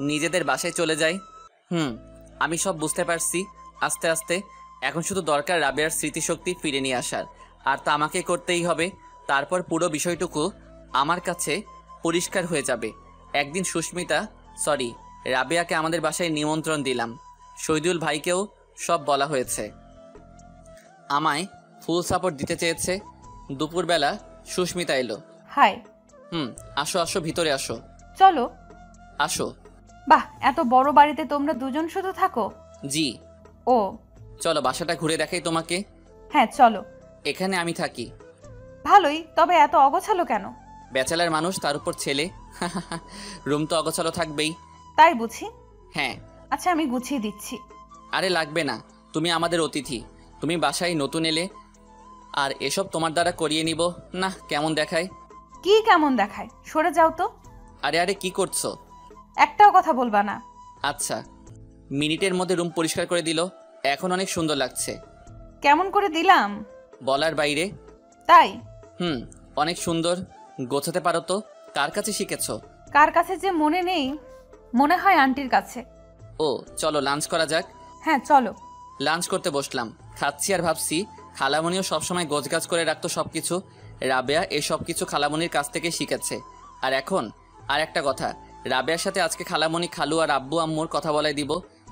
নিজেদের বাসায় চলে যায়। আমি সব বুঝতে পারছি আস্তে আস্তে। এখন শুধু দরকার রাবেয়ার স্মৃতিশক্তি ফিরে নিয়ে আসার, আর তা আমাকে করতেই হবে। তারপর পুরো বিষয়টুকু আমার কাছে পরিষ্কার হয়ে যাবে। একদিন রাবেয়াকে আমাদের বাসায় নিমন্ত্রণ দিলাম। শহীদুল ভাইকেও সব বলা হয়েছে। আমায় ফুল সাপোর্ট দিতে চেয়েছে। দুপুরবেলা সুস্মিতা এলো। হাই। আসো আসো, ভিতরে আসো। চলো। আসো। বাহ, এত বড় বাড়িতে তোমরা দুজন শুধু থাকো? জি। ও, চলো বাসাটা ঘুরে দেখাই তোমাকে। হ্যাঁ চলো। এখানে আমি থাকি। ভালোই, তবে এত অগোছালো কেন? ব্যাচেলার মানুষ, তার উপর ছেলে, রুম তো অগোছালো থাকবেই। তাই বুঝি? হ্যাঁ। আচ্ছা আমি গুছিয়ে দিচ্ছি। আরে লাগবে না, তুমি আমাদের অতিথি, তুমি বাসায় নতুন এলে, আর এসব তোমার দ্বারা করিয়ে নিব না কেমন দেখায়? কি কেমন দেখায়? সরে যাও তো। আরে আরে কি করছো? একটাও কথা বলবা না। আচ্ছা, মিনিটের মধ্যে রুম পরিষ্কার করে দিল। এখন অনেক সুন্দর লাগছে। কেমন করে দিলাম? বলার বাইরে। তাই? অনেক সুন্দর। গোছাতে পারো তো? কার কাছে শিখেছো? কার কাছে যে মনে নেই, মনে হয় আন্টির কাছে। ও চলো লাঞ্চ করা যাক। হ্যাঁ চলো। লাঞ্চ করতে বসলাম, খাচ্ছি আর ভাবছি খালামণিও সবসময় গোছগাছ করে রাখতো সবকিছু। রাবেয়া এই সব কিছু খালামণির কাছ থেকে শিখেছে। আর এখন আর একটা কথা, রাবেয়ার সাথে আজকে খালামণি, খালু আর আব্বু আম্মুর কথা বলাই দিব।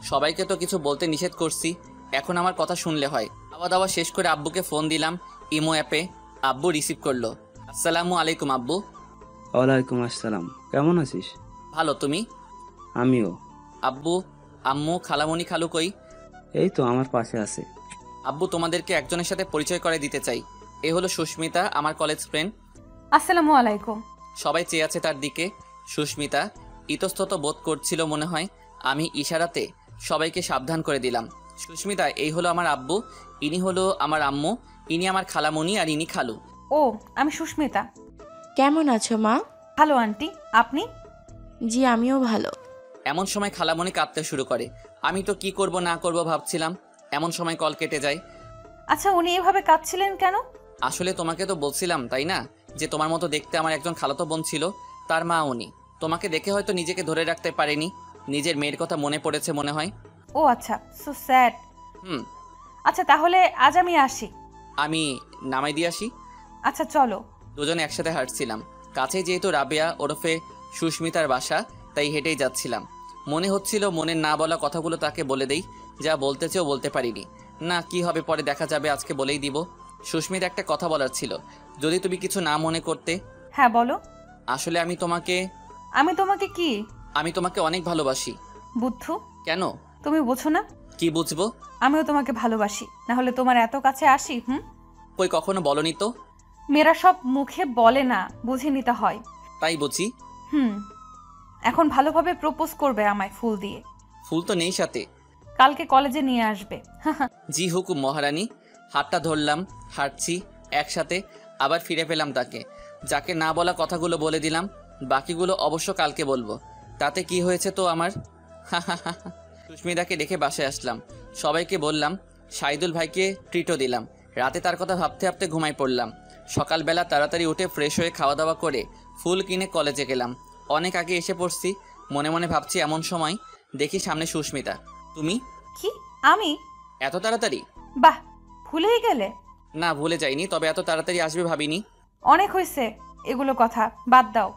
সবাইকে তো কিছু বলতে নিষেধ করছি, এখন আমার কথা শুনলে হয়। খাওয়া দাওয়া শেষ করে আব্বুকে ফোন দিলাম ইমো অ্যাপে। আব্বু রিসিভ করলো। আসসালামু আলাইকুম আব্বু। ওয়ালাইকুম আসসালাম, কেমন আছিস? ভালো, তুমি? আমিও। আব্বু আম্মু খালামণি খালু কই? এই তো আমার পাশে আছে। আব্বু তোমাদেরকে একজনের সাথে পরিচয় করে দিতে চাই। এ হলো সুস্মিতা, আমার কলেজ ফ্রেন্ড। আসসালামু আলাইকুম। সবাই চেয়ে আছে তার দিকে। সুস্মিতা ইতস্তত বোধ করছিল মনে হয়। আমি ইশারাতে সবাইকে সাবধান করে দিলাম। সুস্মিতা, এই হলো আমার আব্বু, ইনি হলো আমার আম্মু, ইনি আমার খালামণি, আর ইনি খালু। ও, আমি সুস্মিতা। কেমন আছো মা? ভালো আন্টি, আপনি? জি আমিও ভালো। এমন সময় খালামণি কাঁদতে শুরু করে। আমি তো কি করব না করব ভাবছিলাম, এমন সময় কল কেটে যায়। আচ্ছা উনি এভাবে কাঁদছিলেন কেন? আসলে তোমাকে তো বলছিলাম তাই না, যে তোমার মতো দেখতে আমার একজন খালাতো বোন ছিল, তার মা উনি। তোমাকে দেখে হয়তো নিজেকে ধরে রাখতে পারেনি, নিজের মেয়ের কথা মনে পড়েছে মনে হয়। ও আচ্ছা, সো স্যাড। আচ্ছা তাহলে আজ আমি আসি। আমি নামাই দিয়ে আসি। আচ্ছা চলো। দুজনে একসাথে হাঁটছিলাম। কাছে যেহেতু রাবেয়া ওরফে সুস্মিতার বাসা, তাই হেঁটেই যাচ্ছিলাম। মনে হচ্ছিল মনের না বলা কথাগুলো তাকে বলে দেই, যা বলতে চেয়েও বলতে পারিনি। না কি হবে পরে দেখা যাবে, আজকে বলেই দিব। সুস্মিতা, একটা কথা বলার ছিল, যদি তুমি কিছু না মনে করতে। হ্যাঁ বলো। আসলে আমি তোমাকে কি? আমি তোমাকে অনেক ভালোবাসি। বুদ্ধু। কেন? তুমি বুঝো না? কি বুঝবো? আমিও তোমাকে ভালোবাসি, না হলে তোমার এত কাছে আসি? কই কখনো বলনি তো। মেয়েরা সব মুখে বলে না, বুঝে নিতে হয়। তাই বুঝি। এখন ভালোভাবে প্রপোজ করবে আমায় ফুল দিয়ে। ফুল তো নেই সাথে। কালকে কলেজে নিয়ে আসবে। জি হুকুম মহারানী। হাতটা ধরলাম, হাঁটছি একসাথে, আবার ফিরে পেলাম তাকে। যাকে না বলা কথাগুলো বলে দিলাম, বাকিগুলো অবশ্য কালকে বলবো। তাতে কি হয়েছে তো আমার। সুস্মিতাকে দেখে বাসায় আসলাম, সবাইকে বললাম, সাইদুল ভাইকে ট্রিটও দিলাম। রাতে তার কথা ভাবতে ভাবতে ঘুমাই পড়লাম। সকালবেলা তাড়াতাড়ি উঠে ফ্রেশ হয়ে খাওয়া দাওয়া করে ফুল কিনে কলেজে গেলাম। অনেক আগে এসে পড়ছি, মনে মনে ভাবছি। এমন সময় দেখি সামনে সুস্মিতা। তুমি? কি আমি? এত তাড়াতাড়ি? বাহ, ভুলেই গেলে। না ভুলে যাইনি, তবে এত তাড়াতাড়ি আসবে ভাবিনি। অনেক হয়েছে এগুলো কথা, বাদ দাও।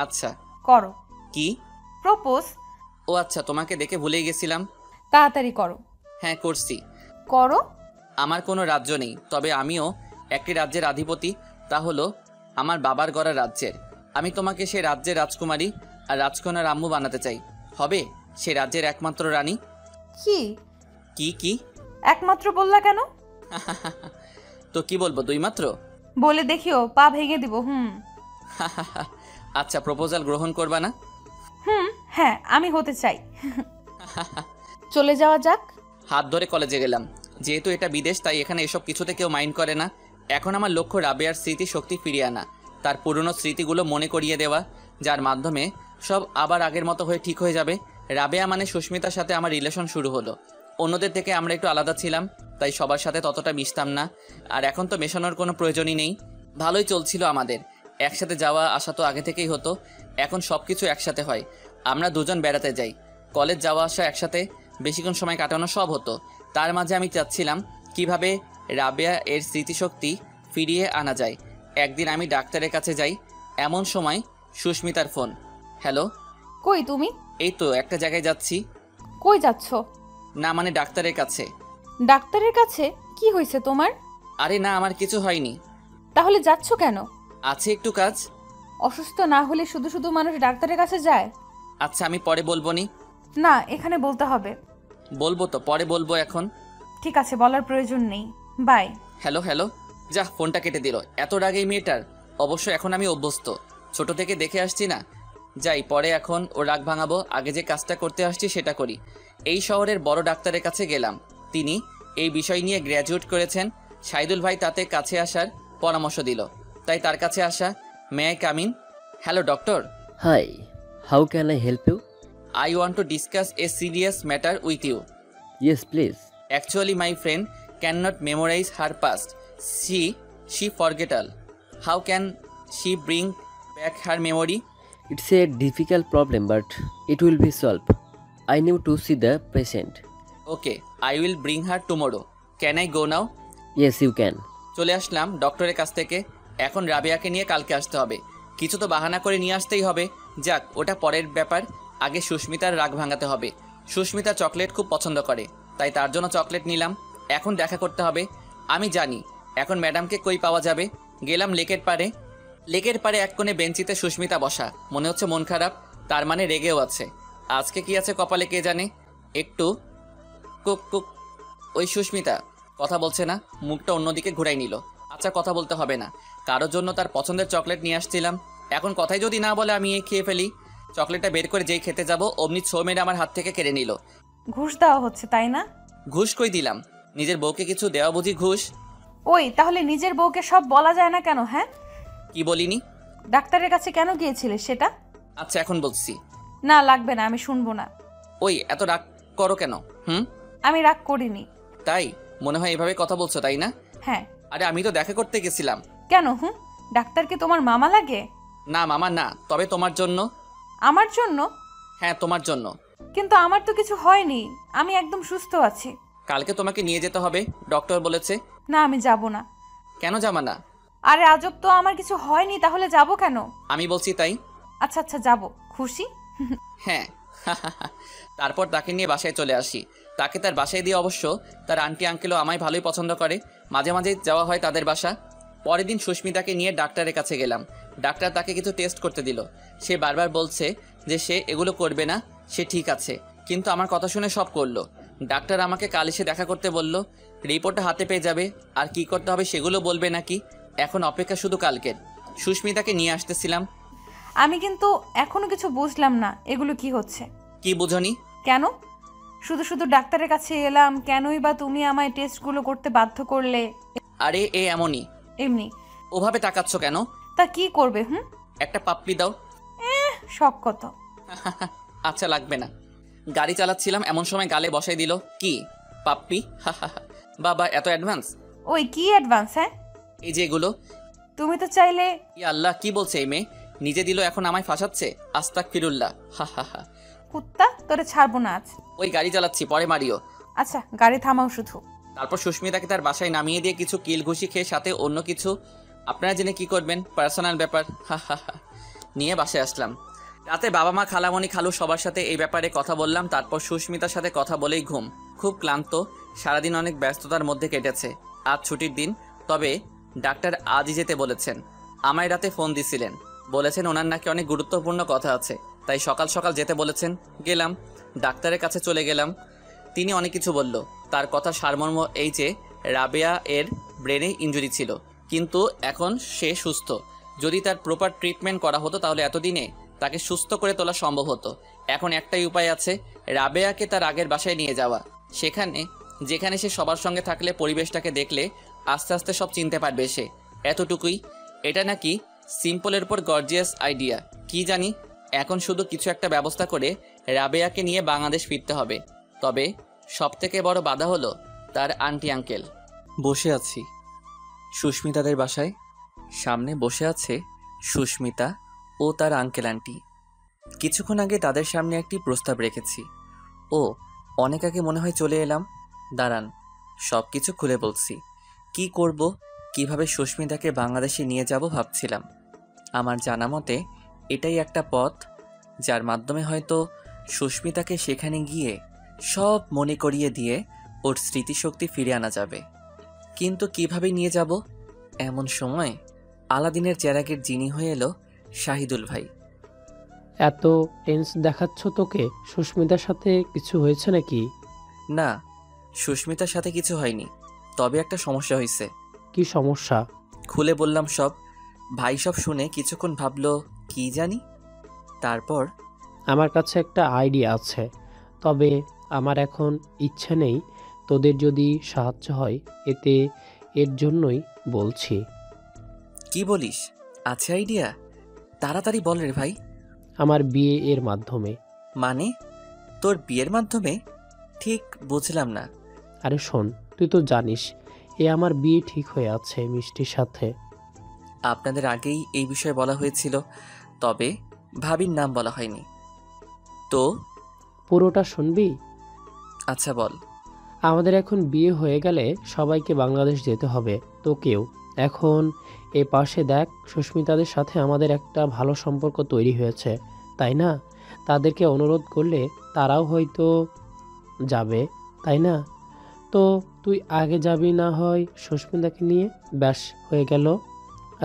আচ্ছা করো। কি? প্রপোজ। ও আচ্ছা, তোমাকে দেখে ভুলেই গেছিলাম। তাড়াতাড়ি করো। হ্যাঁ করছি। করো। আমার কোনো রাজ্য নেই, তবে আমিও একটি রাজ্যের অধিপতি, তা হলো আমার বাবার গড়া রাজ্যের। আমি তোমাকে সে রাজ্যের রাজকুমারী আর রাজকন্যার আম্মু বানাতে চাই। হবে সে রাজ্যের একমাত্র রানী। কি কি কি একমাত্র বললা কেন? তো কি বলবো, দুই মাত্র? বলে দেখিও, পা ভেঙে দিব। আচ্ছা, প্রপোজাল গ্রহণ করবা না? হ্যাঁ আমি হতে চাই। চলে যাওয়া যাক। হাত ধরে কলেজে গেলাম। যেহেতু এটা বিদেশ, তাই এখানে এসব কিছুতে কেউ মাইন্ড করে না। এখন আমার লক্ষ্য রাবেয়ার স্মৃতি শক্তি ফিরিয়ে আনা, তার পুরনো স্মৃতিগুলো মনে করিয়ে দেওয়া, যার মাধ্যমে সব আবার আগের মতো হয়ে ঠিক হয়ে যাবে। রাবেয়া মানে সুস্মিতার সাথে আমার রিলেশন শুরু হলো। অন্যদের থেকে আমরা একটু আলাদা ছিলাম, তাই সবার সাথে ততটা মিশতাম না। আর এখন তো মেশানোর কোনো প্রয়োজনই নেই। ভালোই চলছিল আমাদের, একসাথে যাওয়া আসা তো আগে থেকেই হতো। এখন সব কিছু একসাথে হয়। আমরা দুজন বেড়াতে যাই, কলেজ যাওয়া আসা একসাথে, বেশিক্ষণ সময় কাটানো সব হতো। তার মাঝে আমি চাচ্ছিলাম কিভাবে রাবেয়া এর স্মৃতিশক্তি ফিরিয়ে আনা যায়। একদিন আমি ডাক্তারের কাছে যাই, এমন সময় সুস্মিতার ফোন। হ্যালো। কই তুমি? এই তো একটা জায়গায় যাচ্ছি। কই যাচ্ছ? না মানে ডাক্তারের কাছে। ডাক্তারের কাছে? কি হয়েছে তোমার? আরে না, আমার কিছু হয়নি। তাহলে যাচ্ছ কেন? আছে একটু কাজ। অসুস্থ না হলে শুধু শুধু মানুষ ডাক্তারের কাছে যায়? আচ্ছা আমি পরে বলবো নি। না, এখানে বলতে হবে। বলবো তো, পরে বলবো এখন। ঠিক আছে, বলার প্রয়োজন নেই, বাই। Hello hello. যা, ফোনটা কেটে দিল। এত রাগ এই মেয়েটার। অবশ্য এখন আমি অভ্যস্ত, ছোট থেকে দেখে আসছি না, যাই পরে, এখন ও রাগ ভাঙাবো, আগে যে কাজটা করতে আসছি সেটা করি। এই শহরের বড় ডাক্তারের কাছে গেলাম, তিনি এই বিষয় নিয়ে গ্র্যাজুয়েট করেছেন। শাহিদুল ভাই তাতে কাছে আসার পরামর্শ দিল, তাই তার কাছে আসা। May I come in? Hello doctor. Hi, how can I help you? I want to discuss a serious matter with you. Yes, please. Actually, my friend cannot memorize her past. She forget all. How can she bring back her memory? It's a difficult problem, but it will be solved. I need to see the patient. Okay, I will bring her tomorrow. Can I go now? Yes, you can. চলে আসলাম ডক্টরের কাছ থেকে। এখন রাবেয়াকে নিয়ে কালকে আসতে হবে, কিছু তো বাহানা করে নিয়ে আসতেই হবে। যাক, ওটা পরের ব্যাপার, আগে সুস্মিতার রাগ ভাঙাতে হবে। সুস্মিতা চকলেট খুব পছন্দ করে, তাই তার জন্য চকলেট নিলাম। এখন দেখা করতে হবে। আমি জানি এখন ম্যাডামকে কই পাওয়া যাবে। গেলাম লেকের পাড়ে। লেকের পাড়ে এক কোণে বেঞ্চিতে সুস্মিতা বসা, মনে হচ্ছে মন খারাপ, তার মানে রেগেও আছে। আজকে কি আছে কপালে কে জানে। একটু কুক কুক। ওই সুস্মিতা কথা বলছে না, মুখটা অন্যদিকে ঘুরাই নিল। আচ্ছা, কথা বলতে হবে না, কারোর জন্য তার পছন্দের চকলেট নিয়ে আসছিলাম। এখন কথাই যদি না বলে আমি খেয়ে ফেলি। চকলেটটা বের করে যেই খেতে যাব অমনি ছো মেরে আমার হাত থেকে কেড়ে নিল। ঘুষ দেওয়া হচ্ছে তাই না? ঘুষ কই দিলাম, নিজের বউকে কিছু দেওয়া বুঝি ঘুষ? ওই তাহলে নিজের বউকে সব বলা যায় না কেন? হ্যাঁ, কি বলিনি? ডাক্তারের কাছে কেন গিয়েছিলে সেটা? আচ্ছা এখন বলছি। না লাগবে না, আমি শুনবো না। ওই এত রাগ করো কেন? আমি রাগ করিনি। তাই মনে হয় এভাবে কথা বলছো, তাই না? হ্যাঁ। আরে আমি তো দেখা করতে গেছিলাম। কেন? ডাক্তারকে তোমার মামা লাগে? না মামা না, তবে তোমার জন্য। আমার জন্য? হ্যাঁ তোমার জন্য। কিন্তু আমার তো কিছু হয়নি, আমি একদম সুস্থ আছি। কালকে তোমাকে নিয়ে যেতে হবে, ডক্টর বলেছে। না আমি যাব না। কেন যাবা না? আরে আজব তো, আমার কিছু হয়নি, তাহলে যাব কেন? আমি বলছি তাই। আচ্ছা আচ্ছা যাব। খুশি? হ্যাঁ। তারপর তাকে নিয়ে বাসায় চলে আসি। তাকে তার বাসায় দিয়ে অবশ্য তার আন্টি আঙ্কেলও আমায় ভালোই পছন্দ করে, মাঝে মাঝে যাওয়া হয় তাদের বাসা। পরের দিন সুস্মিতাকে নিয়ে ডাক্তারের কাছে গেলাম। ডাক্তার তাকে কিছু টেস্ট করতে দিল। সে বারবার বলছে যে সে এগুলো করবে না, সে ঠিক আছে, কিন্তু আমার কথা শুনে সব করলো। ডাক্তার আমাকে কাল এসে দেখা করতে বলল, রিপোর্টটা হাতে পেয়ে যাবে, আর কি করতে হবে সেগুলো বলবে নাকি। এখন অপেক্ষা শুধু কালকের। সুস্মিতাকে নিয়ে আসতেছিলাম। আমি কিন্তু এখনো কিছু বুঝলাম না, এগুলো কি হচ্ছে? কি বুঝনি? কেন শুধু শুধু ডাক্তারের কাছে এলাম, কেনই বা তুমি আমায় টেস্টগুলো করতে বাধ্য করলে? আরে এ এমনই। এমনি? ওভাবে তাকাচ্ছ কেন? তা কি করবে? একটা পাপ্পি দাও। শখ কত। আচ্ছা লাগবে না। গাড়ি চালাচ্ছিলাম এমন সময় গালে বসাই দিল। কি পাপ্পি? বাবা এত অ্যাডভান্স? ওই কি অ্যাডভান্স? হ্যাঁ এই যে এগুলো। তুমি তো চাইলে। ইয়া আল্লাহ, কি বলছে এই মেয়ে? নিজে দিল, এখন আমায় ফাঁসাচ্ছে। আস্তাগফিরুল্লাহ। কুত্তা, তোরে ছাড়বো না আজ। ওই গাড়ি চালাচ্ছি, পরে মারিও। আচ্ছা গাড়ি থামাও শুধু। তারপর সুস্মিতাকে তার বাসায় নামিয়ে দিয়ে কিছু কিল ঘুষি খেয়ে সাথে অন্য কিছু, আপনারা জেনে কি করবেন, পার্সোনাল ব্যাপার, নিয়ে বাসায় আসলাম। রাতে বাবা মা খালামণি খালু সবার সাথে এই ব্যাপারে কথা বললাম। তারপর সুস্মিতার সাথে কথা বলেই ঘুম। খুব ক্লান্ত, সারাদিন অনেক ব্যস্ততার মধ্যে কেটেছে। আজ ছুটির দিন, তবে ডাক্তার আজই যেতে বলেছেন। আমায় রাতে ফোন দিছিলেন, বলেছেন ওনার নাকি অনেক গুরুত্বপূর্ণ কথা আছে, তাই সকাল সকাল যেতে বলেছেন। গেলাম, ডাক্তারের কাছে চলে গেলাম। তিনি অনেক কিছু বলল। তার কথা সারমর্ম এই যে রাবেয়া এর ব্রেনে ইনজুরি ছিল, কিন্তু এখন সে সুস্থ। যদি তার প্রপার ট্রিটমেন্ট করা হতো তাহলে এতদিনে তাকে সুস্থ করে তোলা সম্ভব হতো। এখন একটাই উপায় আছে, রাবেয়াকে তার আগের বাসায় নিয়ে যাওয়া, সেখানে যেখানে সে সবার সঙ্গে থাকলে, পরিবেশটাকে দেখলে আস্তে আস্তে সব চিনতে পারবে সে। এতটুকুই। এটা নাকি সিম্পলের উপর গর্জিয়াস আইডিয়া, কি জানি। এখন শুধু কিছু একটা ব্যবস্থা করে রাবেয়াকে নিয়ে বাংলাদেশ ফিরতে হবে। তবে সবথেকে বড় বাধা হলো তার আন্টি আঙ্কেল। বসে আছি সুস্মিতাদের বাসায়, সামনে বসে আছে সুস্মিতা ও তার আঙ্কেল আন্টি। কিছুক্ষণ আগে তাদের সামনে একটি প্রস্তাব রেখেছি। ও অনেক আগে মনে হয় চলে এলাম। দাঁড়ান, সব কিছু খুলে বলছি। কি করব, কিভাবে সুস্মিতাকে বাংলাদেশে নিয়ে যাব ভাবছিলাম। আমার জানা মতে এটাই একটা পথ, যার মাধ্যমে হয়তো সুস্মিতাকে সেখানে গিয়ে সব মনে করিয়ে দিয়ে ওর স্মৃতিশক্তি ফিরে আনা যাবে। কিন্তু কিভাবে নিয়ে যাব? এমন সময় আলাদিনের চেরাগের জিনি হয়ে এলো শাহিদুল ভাই। এত টেন্স দেখাচ্ছ তোকে? সুস্মিতার সাথে কিছু হয়েছে নাকি? না, সুস্মিতার সাথে কিছু হয়নি, তবে একটা সমস্যা হয়েছে। কি সমস্যা? খুলে বললাম সব। ভাই সব শুনে কিছুক্ষণ ভাবলো, কি জানি। তারপর আমার কাছে একটা আইডিয়া আছে, তবে আমার এখন ইচ্ছে নেই। তোদের যদি সাহায্য হয় এর জন্যই বলছি। কি বলিস? আছে আইডিয়া? তাড়াতাড়ি বল রে ভাই। আমার বিয়ে এর মাধ্যমে। মানে তোর বিয়ের মাধ্যমে? ঠিক বুঝলাম না। আরে শোন, তুই তো জানিস আমার বিয়ে ঠিক হয়ে আছে মিষ্টির সাথে। আপনাদের আগেই এই বিষয়ে বলা হয়েছিল, তবে ভাবির নাম বলা হয়নি। তো পুরোটা শুনবি? আচ্ছা বল। আমাদের এখন বিয়ে হয়ে গেলে সবাইকে বাংলাদেশ যেতে হবে, তোকেও। এখন এ পাশে দেখ, সুস্মিতাদের সাথে আমাদের একটা ভালো সম্পর্ক তৈরি হয়েছে, তাই না? তাদেরকে অনুরোধ করলে তারাও হয়তো যাবে, তাই না? তো তুই আগে যাবি না হয় সুস্মিতাকে নিয়ে, ব্যাস হয়ে গেল।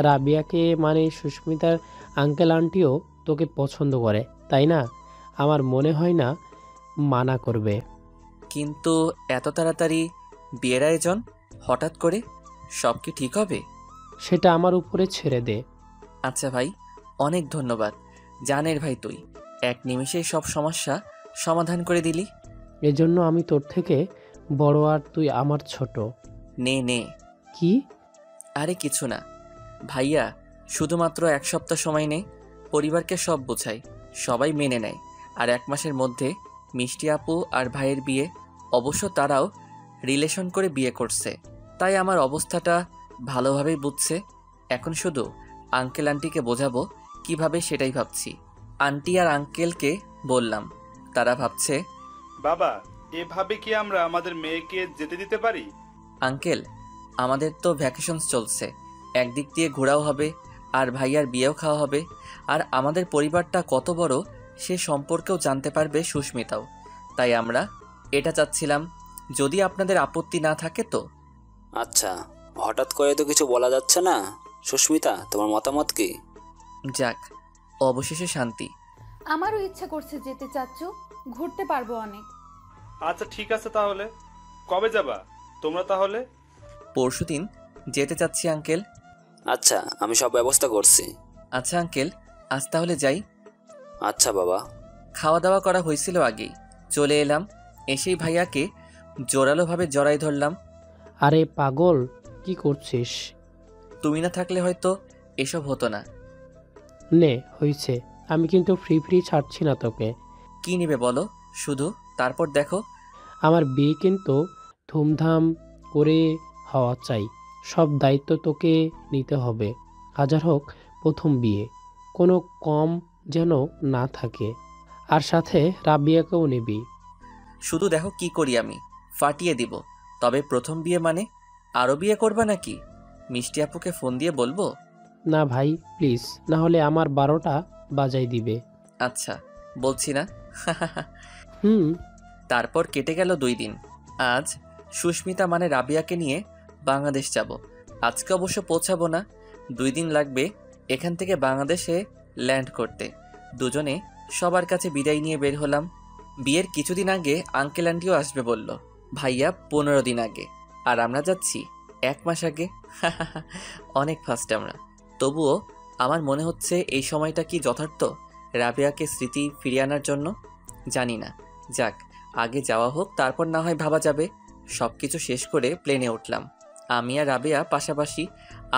রাবিয়াকে মানে সুস্মিতার আঙ্কেল আন্টিও তোকে পছন্দ করে, তাই না? আমার মনে হয় না মানা করবে। কিন্তু এত তাড়াতাড়ি বিয়ের আয়োজন হঠাৎ করে, সব কি ঠিক হবে? সেটা আমার উপরে ছেড়ে দে। আচ্ছা ভাই, অনেক ধন্যবাদ। জানের ভাই তুই, এক নিমেষেই সব সমস্যা সমাধান করে দিলি। এজন্য আমি তোর থেকে বড় আর তুই আমার ছোট। নে নে। কি? আরে কিছু না ভাইয়া, শুধুমাত্র 1 সপ্তাহ সময় নে, পরিবারকে সব বোঝাই, সবাই মেনে নেয়। আর 1 মাসের মধ্যে মিষ্টি আপু আর ভাইয়ের বিয়ে। অবশ্য তারাও রিলেশন করে বিয়ে করছে, তাই আমার অবস্থাটা ভালোভাবেই বুঝছে। এখন শুধু আঙ্কেল আন্টিকে বোঝাবো কিভাবে সেটাই ভাবছি। আন্টি আর আঙ্কেলকে বললাম, তারা ভাবছে বাবা এভাবে কি আমরা আমাদের মেয়েকে যেতে দিতে পারি? আঙ্কেল, আমাদের তো ভ্যাকেশনস চলছে, একদিক দিয়ে ঘোরাও হবে আর ভাইয়ার বিয়েও খাওয়া হবে। আর আমাদের পরিবারটা কত বড় সে সম্পর্কেও জানতে পারবে সুস্মিতাও। তাই আমরা এটা চাচ্ছিলাম, যদি আপনাদের আপত্তি না থাকে তো। আচ্ছা, হঠাৎ করে তো কিছু বলা যাচ্ছে না। সুস্মিতা, তোমার মতামত কি? যাক, অবশেষে শান্তি। আমারও ইচ্ছা করছে যেতে চাচ্চু, ঘুরতে পারবো অনেক। আচ্ছা ঠিক আছে, তাহলে কবে যাবা তোমরা? তাহলে পরশুদিন যেতে চাচ্ছি আঙ্কেল। আচ্ছা, আমি সব ব্যবস্থা করছি। আচ্ছা আঙ্কেল, আজ তাহলে যাই। আচ্ছা বাবা। খাওয়া দাওয়া করা হয়েছিল আগেই, চলে এলাম। এসেই ভাইয়াকে জোরালোভাবে জড়াই ধরলাম। আরে পাগল, কি করছিস? তুমি না থাকলে হয়তো এসব হতো না। নে হয়েছে, আমি কিন্তু ফ্রি ছাড়ছি না তোকে। কি নেবে বলো শুধু, তারপর দেখো। আমার বিয়ে কিন্তু ধুমধাম করে হওয়া চাই, সব দায়িত্ব তোকে নিতে হবে। হাজার হোক প্রথম বিয়ে, কোনো কম যেন না থাকে। আর সাথে রাবিয়াকেও নিবি। শুধু দেখো কি করি, আমি ফাটিয়ে দিব। তবে প্রথম বিয়ে মানে আরও বিয়ে করবা নাকি? মিষ্টি আপুকে ফোন দিয়ে বলবো? না ভাই প্লিজ, না হলে আমার 12টা বাজাই দিবে। আচ্ছা বলছি না। হুম। তারপর কেটে গেল 2 দিন। আজ সুস্মিতা মানে রাবিয়াকে নিয়ে বাংলাদেশ যাব। আজকে অবশ্য পৌঁছাবো না, 2 দিন লাগবে এখান থেকে বাংলাদেশে ল্যান্ড করতে। দুজনে সবার কাছে বিদায় নিয়ে বের হলাম। বিয়ের কিছুদিন আগে আঙ্কেল আন্টিও আসবে বলল, ভাইয়া 15 দিন আগে, আর আমরা যাচ্ছি 1 মাস আগে। অনেক ফাস্ট আমরা। তবুও আমার মনে হচ্ছে এই সময়টা কি যথার্থ রাবিয়াকে স্মৃতি ফিরিয়ে আনার জন্য? জানি না, যাক আগে যাওয়া হোক, তারপর না হয় ভাবা যাবে। সব কিছু শেষ করে প্লেনে উঠলাম। আমি আর রাবিয়া পাশাপাশি,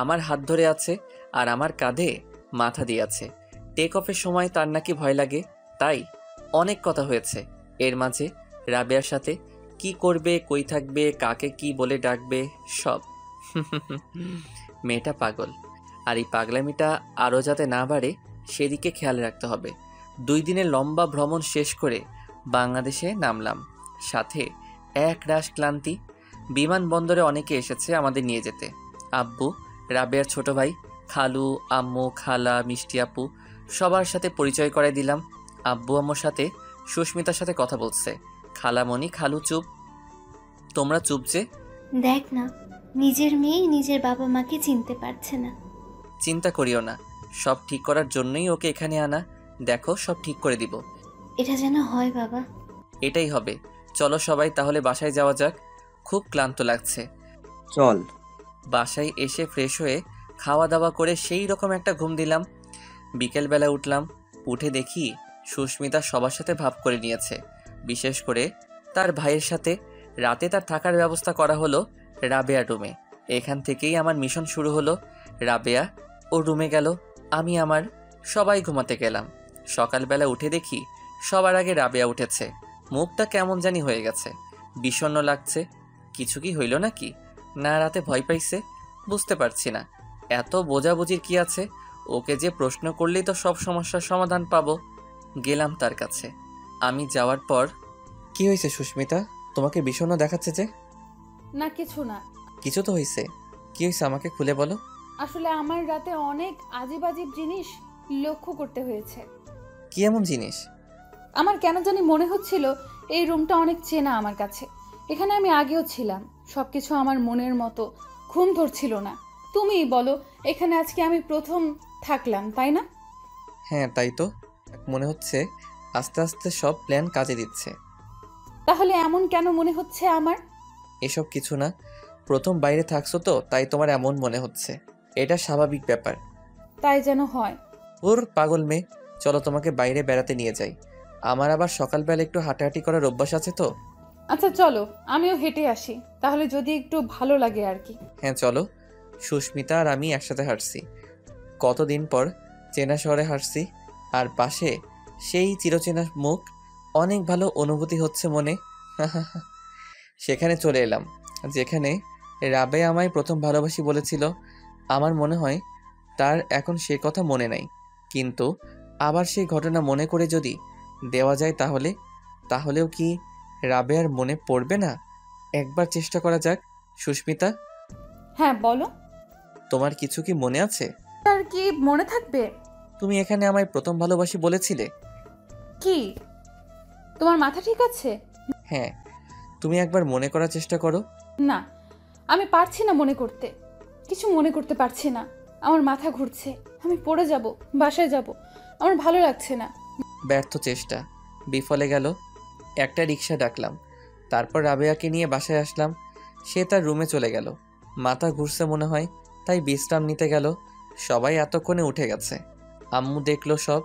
আমার হাত ধরে আছে আর আমার কাঁধে মাথা দিয়ে আছে। টেক অফের সময় তার নাকি ভয় লাগে, তাই অনেক কথা হয়েছে এর মাঝে রাবিয়ার সাথে। কি করবে, কই থাকবে, কাকে কি বলে ডাকবে, সব। মেয়েটা পাগল, আর এই পাগলামিটা আরও যাতে না বাড়ে সেদিকে খেয়াল রাখতে হবে। 2 দিনের লম্বা ভ্রমণ শেষ করে বাংলাদেশে নামলাম, সাথে এক রাশ ক্লান্তি। বিমানবন্দরে অনেকে এসেছে আমাদের নিয়ে যেতে। আব্বু, রাবেয়ার ছোট ভাই, খালু, আম্মু, খালা, মিষ্টি আপু, সবার সাথে পরিচয় করাই দিলাম। আব্বু আম্মুর সাথে সুস্মিতার সাথে কথা বলছে। খালামণি, খালু চুপ। তোমরা চুপ যে। দেখ না, নিজের মেয়ে নিজের বাবা মাকে চিনতে পারছে না। চিন্তা করিও না, সব ঠিক করার জন্যই ওকে এখানে আনা। দেখো সব ঠিক করে দিব। এটা যেন হয় বাবা। এটাই হবে। চলো সবাই তাহলে বাসায় যাওয়া যাক, খুব ক্লান্ত লাগছে। চল। বাসায় এসে ফ্রেশ হয়ে খাওয়া দাওয়া করে সেই রকম একটা ঘুম দিলাম। বিকেলবেলা উঠলাম, উঠে দেখি সুস্মিতা সবার সাথে ভাব করে নিয়েছে। বিশেষ করে তার ভাইয়ের সাথে রাতে তার থাকার ব্যবস্থা করা হলো রাবেয়ার রুমে। এখান থেকেই আমার মিশন শুরু হলো। রাবেয়া ও রুমে গেল, আমি আমার সবাই ঘুমাতে গেলাম। সকালবেলা উঠে দেখি সবার আগে রাবেয়া উঠেছে। মুখটা কেমন জানি হয়ে গেছে, বিষণ্ণ লাগছে। কিছু কি হইল নাকি, না রাতে ভয় পাইছে, বুঝতে পারছি না। এত বোঝাবুঝির কি আছে? ওকে যে প্রশ্ন করলেই তো সব সমস্যার সমাধান পাবো। গেলাম তার কাছে। আমি যাওয়ার পর, কি হয়েছে সুস্মিতা, তোমাকে বিষণ্ণ দেখাচ্ছে যে? না কিছু না। কিছু তো হয়েছে। কি হয়েছে আমাকে খুলে বলো। আসলে আমার রাতে অনেক আজীব আজীব জিনিস লক্ষ্য করতে হয়েছে। কি এমন জিনিস? আমার কেন জানি মনে হচ্ছিল এই রুমটা অনেক চেনা আমার কাছে। এখানে আমি আগেও ছিলাম। সবকিছু আমার মনের মতো, ঘুম ধরছিল না। তুমিই বলো, এখানে আজকে আমি প্রথম থাকলাম, তাই না? হ্যাঁ তাই তো। মনে হচ্ছে আস্তে আস্তে সব প্ল্যান কাজে দিচ্ছে। তাহলে এমন কেন মনে হচ্ছে আমার? এসব কিছু না, প্রথম বাইরে থাকছো তো তাই তোমার এমন মনে হচ্ছে। এটা স্বাভাবিক ব্যাপার। তাই যেন হয়। ওর পাগল মেয়ে, চলো তোমাকে বাইরে বেড়াতে নিয়ে যাই। আমার আবার সকালবেলা একটু হাঁটাহাঁটি করার অভ্যাস আছে তো। আচ্ছা চলো, আমিও হেঁটে আসি, তাহলে যদি একটু ভালো লাগে আর কি। হ্যাঁ চলো। সুস্মিতা আর আমি একসাথে হাঁটছি। কতদিন পর চেনা শহরে হাঁটছি, আর পাশে সেই চিরচেনা মুখ। অনেক ভালো অনুভূতি হচ্ছে মনে। সেখানে চলে এলাম যেখানে রাবে আমায় প্রথম ভালোবাসি বলেছিল। আমার মনে হয় তার এখন সে কথা মনে নাই, কিন্তু আবার সেই ঘটনা মনে করে যদি দেওয়া যায় তাহলেও কি রাবেয়ার মনে পড়বে না? একবার চেষ্টা করা যাক। সুস্মিতা, হ্যাঁ বলো। তোমার কিছু কি মনে আছে? আর কি মনে থাকবে? তুমি এখানে আমায় প্রথম ভালোবাসি বলেছিলে। কি তোমার মাথা ঠিক আছে? হ্যাঁ, তুমি একবার মনে করার চেষ্টা করো। না, আমি পারছি না মনে করতে। কিছু মনে করতে পারছি না। আমার মাথা ঘুরছে, আমি পড়ে যাব, বাসায় যাব। আমার ভালো লাগছে না। ব্যর্থ চেষ্টা বিফলে গেল। একটা রিক্সা ডাকলাম, তারপর রাবেয়াকে নিয়ে বাসায় আসলাম। সে তার রুমে চলে গেল। মাথা ঘুরছে মনে হয়, তাই বিশ্রাম নিতে গেল। সবাই এতক্ষণে উঠে গেছে। আম্মু দেখলো সব।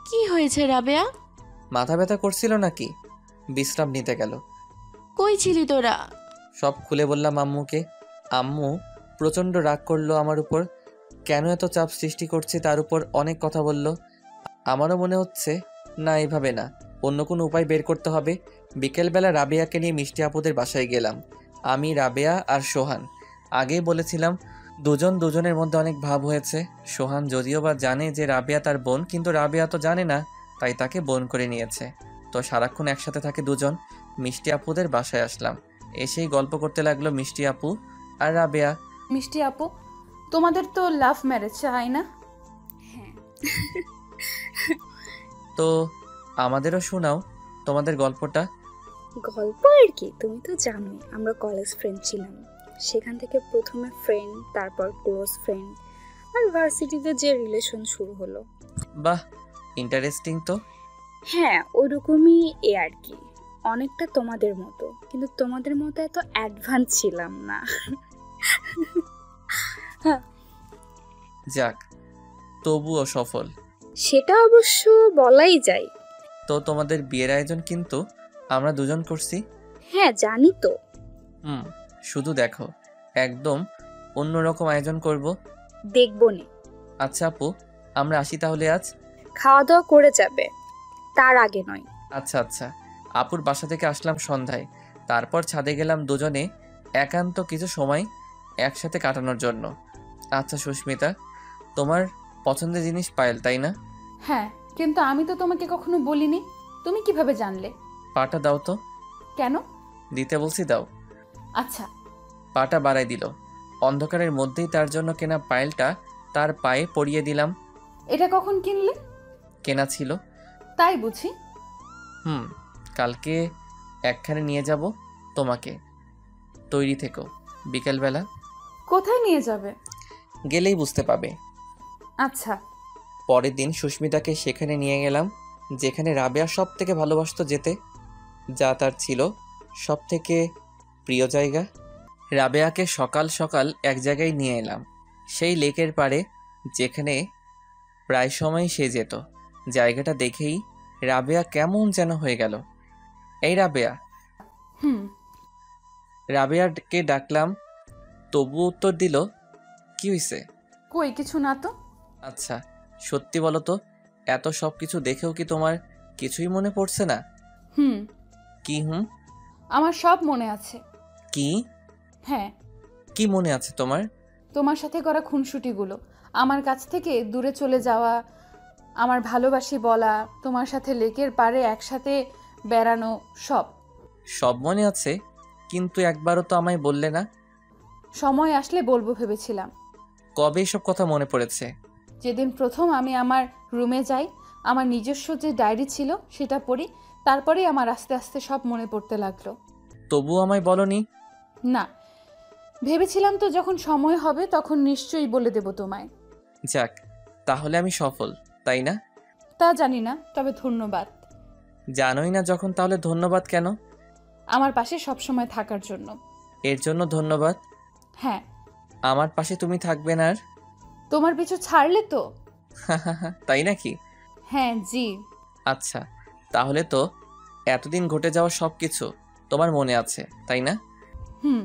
কি হয়েছে রাবেয়া? মাথা ব্যথা করছিল নাকি? বিশ্রাম নিতে গেল। কই ছিলি তোরা? সব খুলে বললাম আম্মুকে। আম্মু প্রচণ্ড রাগ করলো আমার উপর। কেন এত চাপ সৃষ্টি করছে তার উপর অনেক কথা বলল। আমারও মনে হচ্ছে না, এইভাবে না, অন্য কোনো উপায় বের করতে হবে। বিকেলবেলা রাবেয়াকে নিয়ে মিষ্টি আপুদের বাসায় গেলাম। আমি, রাবেয়া আর সোহান। আগেই বলেছিলাম দুজন দুজনের মধ্যে অনেক ভাব হয়েছে। সোহান যদিও বা জানে যে রাবেয়া তার বোন, কিন্তু রাবেয়া তো জানে না, তাই তাকে বোন করে নিয়েছে। তো সারাক্ষণ একসাথে থাকে দুজন। মিষ্টি আপুদের বাসায় আসলাম। এসেই গল্প করতে লাগলো মিষ্টি আপু আর রাবেয়া। মিষ্টি আপু, তোমাদের তো লাভ ম্যারেজ, তাই না? হ্যাঁ। তো আমাদেরও শোনাও তোমাদের গল্পটা। গল্প আর কি, তুমি তো জানোই আমরা কলেজ ফ্রেন্ড ছিলাম। সেখান থেকে প্রথমে ফ্রেন্ড, তারপর ক্লোজ ফ্রেন্ড, আর ভার্সিটিতে যে রিলেশন শুরু হলো। বাহ, ইন্টারেস্টিং তো। হ্যাঁ ওরকমই এ আর কি, অনেকটা তোমাদের মতো, কিন্তু তোমাদের মতো এত অ্যাডভান্স ছিলাম না। যাক, তবুও সফল। সেটা অবশ্য বলাই যায়। তো তোমাদের বিয়ের আয়োজন কিন্তু আমরা দুজন করছি। হ্যাঁ জানি তো। শুধু দেখো, একদম অন্যরকম আয়োজন করব। দেখবো নে। আচ্ছা আপু, আমরা আসি তাহলে আজ। খাওয়া দাওয়া করে যাবে, তার আগে নয়। আচ্ছা আচ্ছা। আপুর বাসা থেকে আসলাম সন্ধ্যায়। তারপর ছাদে গেলাম দুজনে একান্ত কিছু সময় একসাথে কাটানোর জন্য। আচ্ছা সুস্মিতা, তোমার পছন্দের জিনিস পায়েল, তাই না? হ্যাঁ, কিন্তু আমি তো তোমাকে কখনো বলিনি। তুমি কিভাবে জানলে? পাটা দাও তো। কেন? দিতে বলছি, দাও। আচ্ছা। পাটা বাড়াই দিল। অন্ধকারের মধ্যেই তার জন্য কেনা পায়েলটা তার পায়ে পরিয়ে দিলাম। এটা কখন কিনলে? কেনা ছিল। তাই বুঝি? কালকে একখানে নিয়ে যাব তোমাকে। তৈরি থেকো, বিকেলবেলা। কোথায় নিয়ে যাবে? গেলেই বুঝতে পাবে। আচ্ছা। পরের দিন সুস্মিতাকে সেখানে নিয়ে গেলাম যেখানে রাবেয়া সব থেকে ভালোবাসতো যেতে, যা তার ছিল সব থেকে প্রিয় জায়গা। রাবেয়াকে সকাল সকাল এক জায়গায় নিয়ে এলাম, সেই লেকের পাড়ে, যেখানে প্রায় সময় সে যেত। জায়গাটা দেখেই রাবেয়া কেমন যেন হয়ে গেল। এই রাবেয়া। হুম। রাবেয়াকে ডাকলাম, তবু উত্তর দিল, কি হইছে? কই কিছু না তো। আচ্ছা সত্যি বলো তো, এত সব কিছু দেখেও কি তোমার কিছুই মনে পড়ছে না? হুম। কি হুম? আমার সব মনে আছে। কি? হ্যাঁ। কি মনে আছে তোমার? তোমার সাথে করা খুনসুটিগুলো, আমার কাছ থেকে দূরে চলে যাওয়া, আমার ভালোবাসি বলা, তোমার সাথে লেকের পাড়ে একসাথে বেড়ানো, সব। সব মনে আছে, কিন্তু একবারও তো আমায় বললে না। সময় আসলে বলবো ভেবেছিলাম। কবে এসব কথা মনে পড়েছে? যেদিন প্রথম আমি আমার রুমে যাই, আমার নিজস্ব যে ডায়েরি ছিল সেটা পড়ি, তারপরেই আমার আস্তে আস্তে সব মনে পড়তে লাগলো। তবু আমায় বলনি? না, ভেবেছিলাম তো যখন সময় হবে তখন নিশ্চয়ই বলে দেব তোমায়। যাক, তাহলে আমি সফল, তাই না? তা জানি না, তবে ধন্যবাদ। জানোই না যখন, তাহলে ধন্যবাদ কেন? আমার পাশে সবসময় থাকার জন্য। এর জন্য ধন্যবাদ? হ্যাঁ। আমার পাশে তুমি থাকবে না আর? তোমার পিছু ছাড়লে তো। তাই নাকি? হ্যাঁ জি। আচ্ছা, তাহলে তো এতদিন ঘটে যাওয়া সব কিছু তোমার মনে আছে, তাই না? হুম।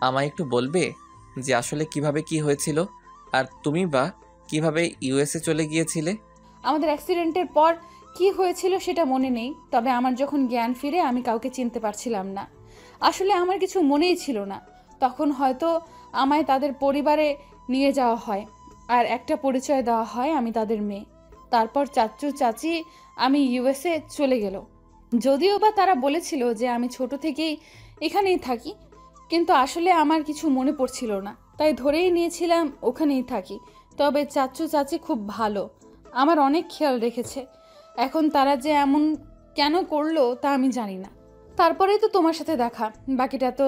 আমায় একটু বলবে যে আসলে কিভাবে কি হয়েছিল, আর তুমি বা কিভাবে ইউএসএ চলে গিয়েছিলে? আমাদের অ্যাক্সিডেন্টের পর কি হয়েছিল সেটা মনে নেই, তবে আমার যখন জ্ঞান ফিরে আমি কাউকে চিনতে পারছিলাম না। আসলে আমার কিছু মনেই ছিল না। তখন হয়তো আমায় তাদের পরিবারে নিয়ে যাওয়া হয় আর একটা পরিচয় দেওয়া হয় আমি তাদের মেয়ে। তারপর চাচু চাচি আমি ইউএসএ চলে গেল। যদিও বা তারা বলেছিল যে আমি ছোট থেকেই এখানেই থাকি, কিন্তু আসলে আমার কিছু মনে পড়ছিল না, তাই ধরেই নিয়েছিলাম ওখানেই থাকি। তবে চাচু চাচি খুব ভালো, আমার অনেক খেয়াল রেখেছে। এখন তারা যে এমন কেন করলো তা আমি জানি না। তারপরেই তো তোমার সাথে দেখা, বাকিটা তো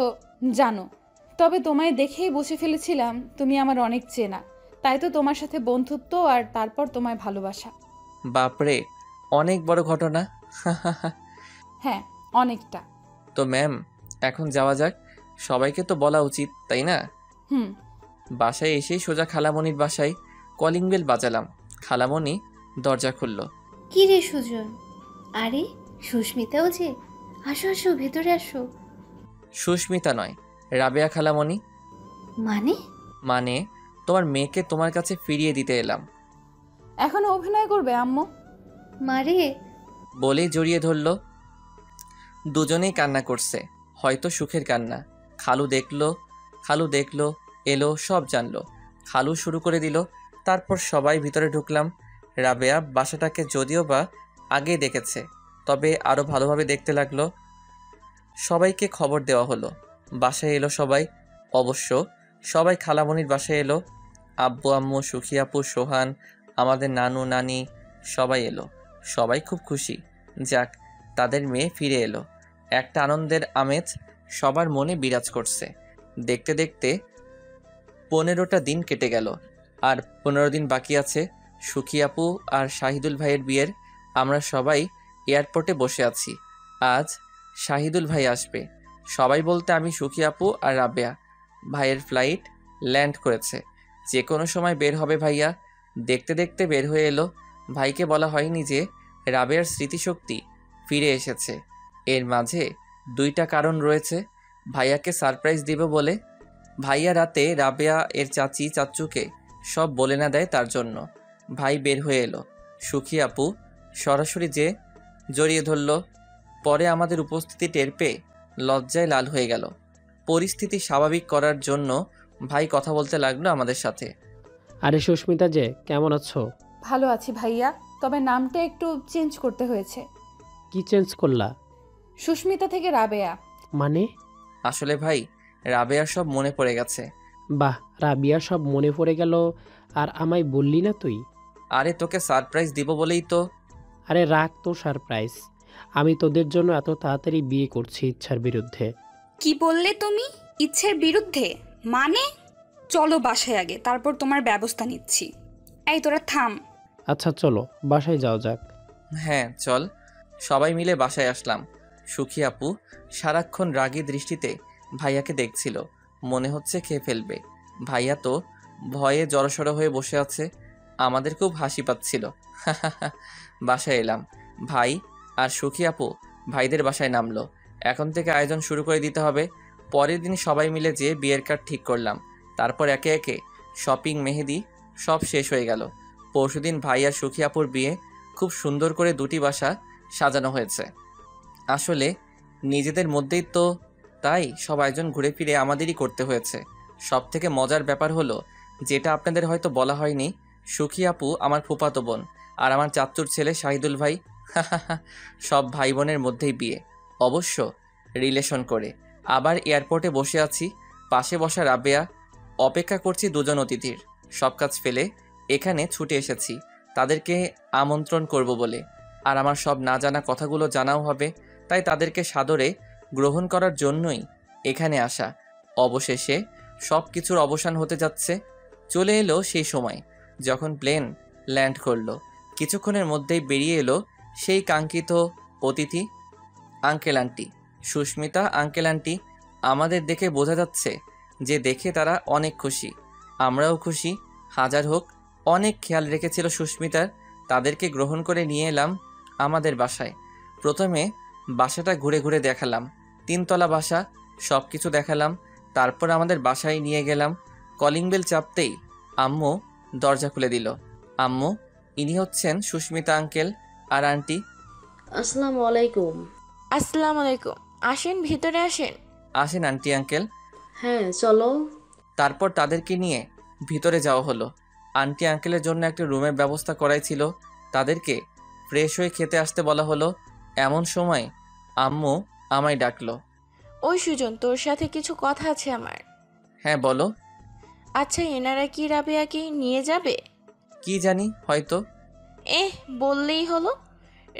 জানো। তবে তোমায় দেখেই বুঝে ফেলেছিলাম তুমি আমার অনেক চেনা, তাই তো তোমার সাথে বন্ধুত্ব আর তারপর তোমায় ভালোবাসা। বাপরে, অনেক বড় ঘটনা। হ্যাঁ, অনেকটা। তো ম্যাম, এখন যাওয়া যাক। সবাইকে তো বলা উচিত, তাই না? হুম। বাসায় এসেই সোজা খালামণির বাসায় কলিং বেল বাজালাম। খালামণি দরজা খুলল। কি রে সুজন? আরে সুস্মিতাও যে, আসো আসো ভেতরে আসো। সুস্মিতা নয়, রাবেয়া খালামণি। মানে? তোমার মেয়েকে তোমার কাছে ফিরিয়ে দিতে এলাম। এখনো অভিনয় করবে আম্মু? মারে বলেই জড়িয়ে ধরল। দুজনেই কান্না করছে, হয়তো সুখের কান্না। খালু দেখলো, এলো, সব জানলো। খালু শুরু করে দিল। তারপর সবাই ভিতরে ঢুকলাম। রাবেয়া বাসাটাকে যদিও বা আগেই দেখেছে, তবে আরও ভালোভাবে দেখতে লাগলো। সবাইকে খবর দেওয়া হলো। বাসায় এলো সবাই। অবশ্য সবাই খালামণির বাসায় এলো। আব্বু আম্মু, সুখী আপু, সোহান, আমাদের নানু নানি সবাই এলো। সবাই খুব খুশি, যাক তাদের মেয়ে ফিরে এলো। একটা আনন্দের আমেজ সবার মনে বিরাজ করছে। দেখতে দেখতে 15টা দিন কেটে গেল, আর 15 দিন বাকি আছে সুখী আপু আর শাহিদুল ভাইয়ের বিয়ের। আমরা সবাই এয়ারপোর্টে বসে আছি। আজ শাহিদুল ভাই আসবে। সবাই বলতে আমি, সুখী আপু আর রাবেয়া। ভাইয়ের ফ্লাইট ল্যান্ড করেছে, যে কোনো সময় বের হবে ভাইয়া। দেখতে দেখতে বের হয়ে এলো। ভাইকে বলা হয়নি যে রাবেয়ার স্মৃতিশক্তি ফিরে এসেছে। এর মাঝে 2টা কারণ রয়েছে। ভাইয়াকে সারপ্রাইজ দিব বলে। ভাইয়া রাতে রাবেয়া এর চাচি চাচ্চুকে সব বলে না দেয়, তার জন্য। ভাই বের হয়ে এলো। সুখী আপু সরাসরি যে জড়িয়ে ধরল। পরে আমাদের উপস্থিতি টের পেয়ে লজ্জায় লাল হয়ে গেল। পরিস্থিতি স্বাভাবিক করার জন্য ভাই কথা বলতে লাগলো আমাদের সাথে। আরে সুস্মিতা যে, কেমন আছো? ভালো আছি ভাইয়া, তবে নামটা একটু চেঞ্জ করতে হয়েছে। কি চেঞ্জ করলা? সুস্মিতা থেকে রাবেয়া। মানে? আসলে ভাই, রাবেয়ার সব মনে পড়ে গেছে। বাহ, রাবিয়ার সব মনে পড়ে গেল, আর আমায় বললি না তুই? আরে তোকে সারপ্রাইজ দিব বলেই তো। আরে রাখ তো সারপ্রাইজ, আমি তোদের জন্য এত তাড়াতাড়ি বিয়ে করছি ইচ্ছার বিরুদ্ধে। কি বললে তুমি? ইচ্ছের বিরুদ্ধে মানে? চলো বাসায় আগে, তারপর তোমার ব্যবস্থা নিচ্ছি। এই তোরা থাম। আচ্ছা চলো বাসায় যাও যাক। হ্যাঁ চল। সবাই মিলে বাসায় আসলাম। সুখী আপু সারাক্ষণ রাগী দৃষ্টিতে ভাইয়াকে দেখছিল, মনে হচ্ছে খেয়ে ফেলবে। ভাইয়া তো ভয়ে জড়সড় হয়ে বসে আছে। আমাদের খুব হাসি পাচ্ছিল। বাসায় এলাম, ভাই আর সুখী আপু ভাইদের বাসায় নামলো। এখন থেকে আয়োজন শুরু করে দিতে হবে। পরের দিন সবাই মিলে যেয়ে বিয়ের কার্ড ঠিক করলাম। তারপর একে একে শপিং, মেহেদি সব শেষ হয়ে গেল। পরশুদিন ভাই আর সুখী আপুর বিয়ে। খুব সুন্দর করে দুটি বাসা সাজানো হয়েছে। আসলে নিজেদের মধ্যেই তো, তাই সব আয়োজন ঘুরে ফিরে আমাদেরই করতে হয়েছে। সব থেকে মজার ব্যাপার হলো, যেটা আপনাদের হয়তো বলা হয়নি, সুখী আপু আমার ফুফাতো বোন আর আমার চাচ্চুর ছেলে শাহিদুল ভাই। সব ভাই বোনের মধ্যেই বিয়ে, অবশ্য রিলেশন করে। আবার এয়ারপোর্টে বসে আছি, পাশে বসা রাবেয়া। অপেক্ষা করছি দুজন অতিথির। সব কাজ ফেলে এখানে ছুটে এসেছি তাদেরকে আমন্ত্রণ করব বলে। আর আমার সব না জানা কথাগুলো জানাও হবে, তাই তাদেরকে সাদরে গ্রহণ করার জন্যই এখানে আসা। অবশেষে সব কিছুর অবসান হতে যাচ্ছে। চলে এলো সেই সময় যখন প্লেন ল্যান্ড করলো। কিছুক্ষণের মধ্যেই বেরিয়ে এলো সেই কাঙ্ক্ষিত অতিথি, uncle aunty, Susmita uncle aunty. আমাদের দেখে বোঝা যাচ্ছে যে দেখে তারা অনেক খুশি, আমরাও খুশি। হাজার হোক, অনেক খেয়াল রেখেছিল সুস্মিতার। তাদেরকে গ্রহণ করে নিয়ে এলাম আমাদের বাসায়। প্রথমে বাসাটা ঘুরে ঘুরে দেখালাম, 3 তলা বাসা, সব কিছু দেখালাম। তারপর আমাদের বাসায় নিয়ে গেলাম। কলিং বেল চাপতেই আম্মু দরজা খুলে দিল। আম্মু, ইনি হচ্ছেন সুস্মিতা আঙ্কেল আর আন্টি। আসসালামু আলাইকুম। আসসালামু আলাইকুম। আসেন, ভিতরে আসেন। আসেন আন্টি আঙ্কেল। হ্যাঁ চলো। তারপর তাদেরকে নিয়ে ভিতরে যাওয়া হলো। আন্টি আঙ্কেলের জন্য একটা রুমের ব্যবস্থা করাই ছিল। তাদেরকে ফ্রেশ হয়ে খেতে আসতে বলা হলো। এমন সময় আম্মু আমায় ডাকলো। ওই সুজন, তোর সাথে কিছু কথা আছে আমার। হ্যাঁ বলো। আচ্ছা, এনারা কি রাবেয়াকে নিয়ে যাবে? কি জানি, হয়তো। বললেই হলো।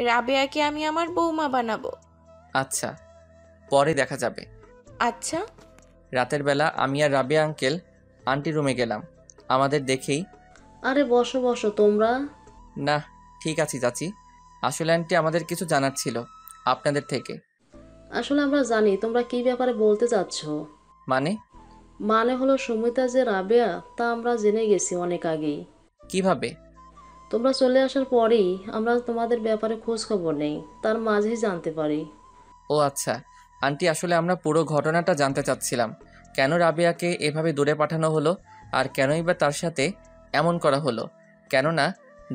রাবেয়াকে আমি আমার বৌমা বানাবো। আচ্ছা, পরে দেখা যাবে। আচ্ছা। রাতের বেলা আমি আর রাবেয়া আঙ্কেল আন্টি রুমে গেলাম। আমাদের দেখেই, আরে বসো বসো তোমরা। না, ঠিক আছে চাচি। আসলে আন্টি আমাদের কিছু জানার ছিল আপনাদের থেকে। আসলে আমরা জানি তোমরা কি ব্যাপারে বলতে চাচ্ছ। মানে হলো সুমিতা যে রাবেয়া, তা আমরা জেনে গেছি অনেক আগেই। কিভাবে? তোমরা চলে আসার পরেই আমরা তোমাদের ব্যাপারে খোঁজ খবর নেই, তার মাঝেই জানতে পারি। ও আচ্ছা আন্টি, আসলে আমরা পুরো ঘটনাটা জানতে চাচ্ছিলাম। কেন রাবেয়াকে এভাবে দূরে পাঠানো হলো, আর কেনই বা তার সাথে এমন করা হলো? কেননা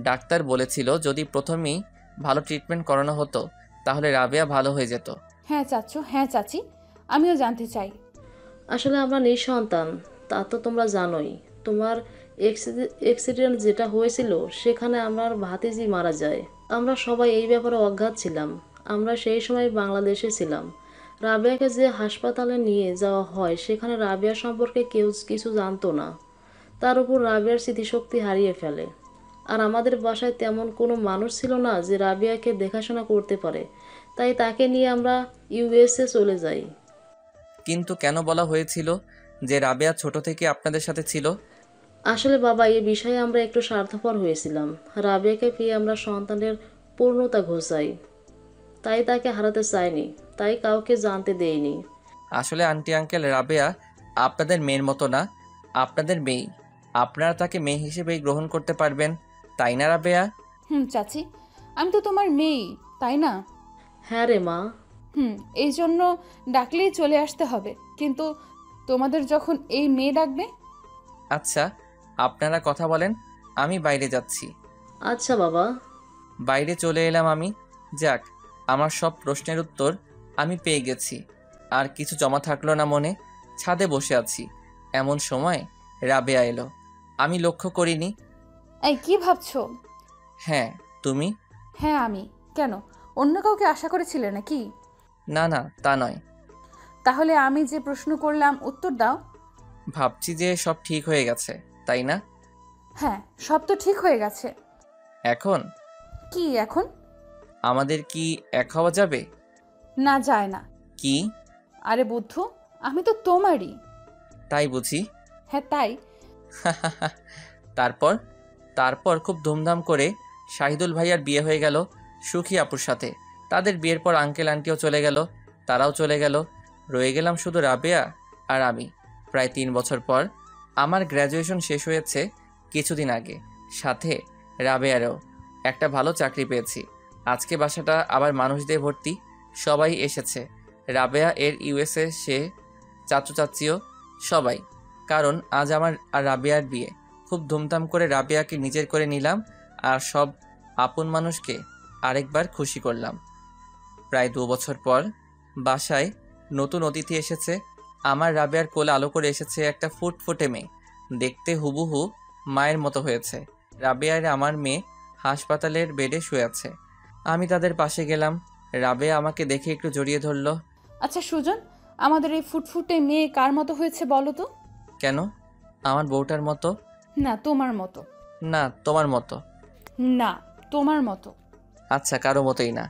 ডাক্তার বলেছিল যদি প্রথমেই ভালো ট্রিটমেন্ট করানো হতো তাহলে রাবেয়া ভালো হয়ে যেত। হ্যাঁ চাচু, হ্যাঁ চাচি, আমিও জানতে চাই। আসলে আমরা নিঃসন্তান, তা তো তোমরা জানোই। তোমার অ্যাক্সিডেন্ট যেটা হয়েছিল সেখানে আমার ভাতিজি মারা যায়। আমরা সবাই এই ব্যাপারে অজ্ঞাত ছিলাম। আমরা সেই সময় বাংলাদেশে ছিলাম। রাবেয়াকে যে হাসপাতালে নিয়ে যাওয়া হয় সেখানে রাবেয়া সম্পর্কে কেউ কিছু জানতো না। তার উপর রাবেয়ার স্মৃতিশক্তি হারিয়ে ফেলে। আর আমাদের বাসায় তেমন কোনো মানুষ ছিল না যে রাবেয়াকে দেখাশোনা করতে পারে, তাই তাকে নিয়ে আমরা ইউএসএ চলে যাই। কিন্তু কেন বলা হয়েছিল যে রাবেয়া ছোট থেকে আপনাদের সাথে ছিল? আসলে বাবা, এই বিষয়ে আমরা একটু স্বার্থপর হয়েছিলাম। রাবেয়াকে পেয়ে আমরা সন্তানের পূর্ণতা ঘোষাই, তাই তাকে হারাতে চাইনি, তাই কাউকে জানতে দেইনি। আসলে আন্টি আঙ্কেল, রাবেয়া আপনাদের মেয়ের মতো না, আপনাদের মেয়ে। আপনারা তাকে মেয়ে হিসেবেই গ্রহণ করতে পারবেন, তাই না রাবেয়া? চাচি, আমি তো তোমার মেয়ে, তাই না? হ্যাঁ রে মা। এই জন্য ডাকলেই চলে আসতে হবে, কিন্তু তোমাদের যখন এই মেয়ে ডাকবে। আচ্ছা, আপনারা কথা বলেন, আমি বাইরে যাচ্ছি। আচ্ছা বাবা। বাইরে চলে এলাম আমি। যাক, আমার সব প্রশ্নের উত্তর আমি পেয়ে গেছি। আর কিছু জমা থাকলো না মনে। ছাদে বসে আছি, এমন সময় রাবেয়া এলো। আমি লক্ষ্য করিনি। এই কি ভাবছো? হ্যাঁ, তুমি? হ্যাঁ আমি। কেন, অন্য কাউকে আশা করেছিলে নাকি? না না, তা নয়। তাহলে আমি যে প্রশ্ন করলাম উত্তর দাও। ভাবছি যে সব ঠিক হয়ে গেছে, তাই না? হ্যাঁ, সব তো ঠিক হয়ে গেছে। এখন কি এখন? আমাদের কি এক হওয়া যাবে? না, যায় না। কি? আরে বুদ্ধ, আমি তো তোমারই। তাই বুঝি? হ্যাঁ তাই। তারপর খুব ধুমধাম করে শাহিদুল ভাইয়ার বিয়ে হয়ে গেল সুখী আপুর সাথে। তাদের বিয়ের পর আঙ্কেল আন্টিও চলে গেল, তারাও চলে গেল। রয়ে গেলাম শুধু রাবেয়া আর আমি। প্রায় 3 বছর পর আমার গ্র্যাজুয়েশন শেষ হয়েছে কিছুদিন আগে। সাথে রাবেয়ারও একটা ভালো চাকরি পেয়েছি। আজকে বাসাটা আবার মানুষ দিয়ে ভর্তি, সবাই এসেছে। রাবেয়া এর ইউএসএ, সে চাচু চাচিও সবাই, কারণ আজ আমার আর রাবেয়ার বিয়ে। খুব ধুমধাম করে রাবেয়াকে নিজের করে নিলাম আর সব আপন মানুষকে আরেকবার খুশি করলাম। প্রায় 2 বছর পর বাসায় নতুন অতিথি এসেছে। আমার রাবেয়ার কোলে আলো করে এসেছে একটা ফুটফুটে মেয়ে, দেখতে হুবহু মায়ের মতো হয়েছে। রাবেয়ার আমার মেয়ে হাসপাতালের বেডে শুয়ে আছে। আমি তাদের পাশে গেলাম। রাবেয়া আমাকে দেখে একটু জড়িয়ে ধরলো। আচ্ছা সুজন, আমাদের এই ফুটফুটে মেয়ে কার মতো হয়েছে বলো তো? কেন? আমার বউটার মতো? না তোমার মতো। না তোমার মতো। না তোমার মতো। আচ্ছা কারো মতোই না,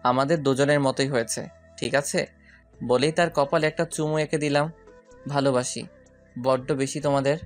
আমাদের দুজনের মতোই হয়েছে, ঠিক আছে? বলেই তার কপালে একটা চুমু এঁকে দিলাম। ভালোবাসি বড্ড বেশি তোমাদের।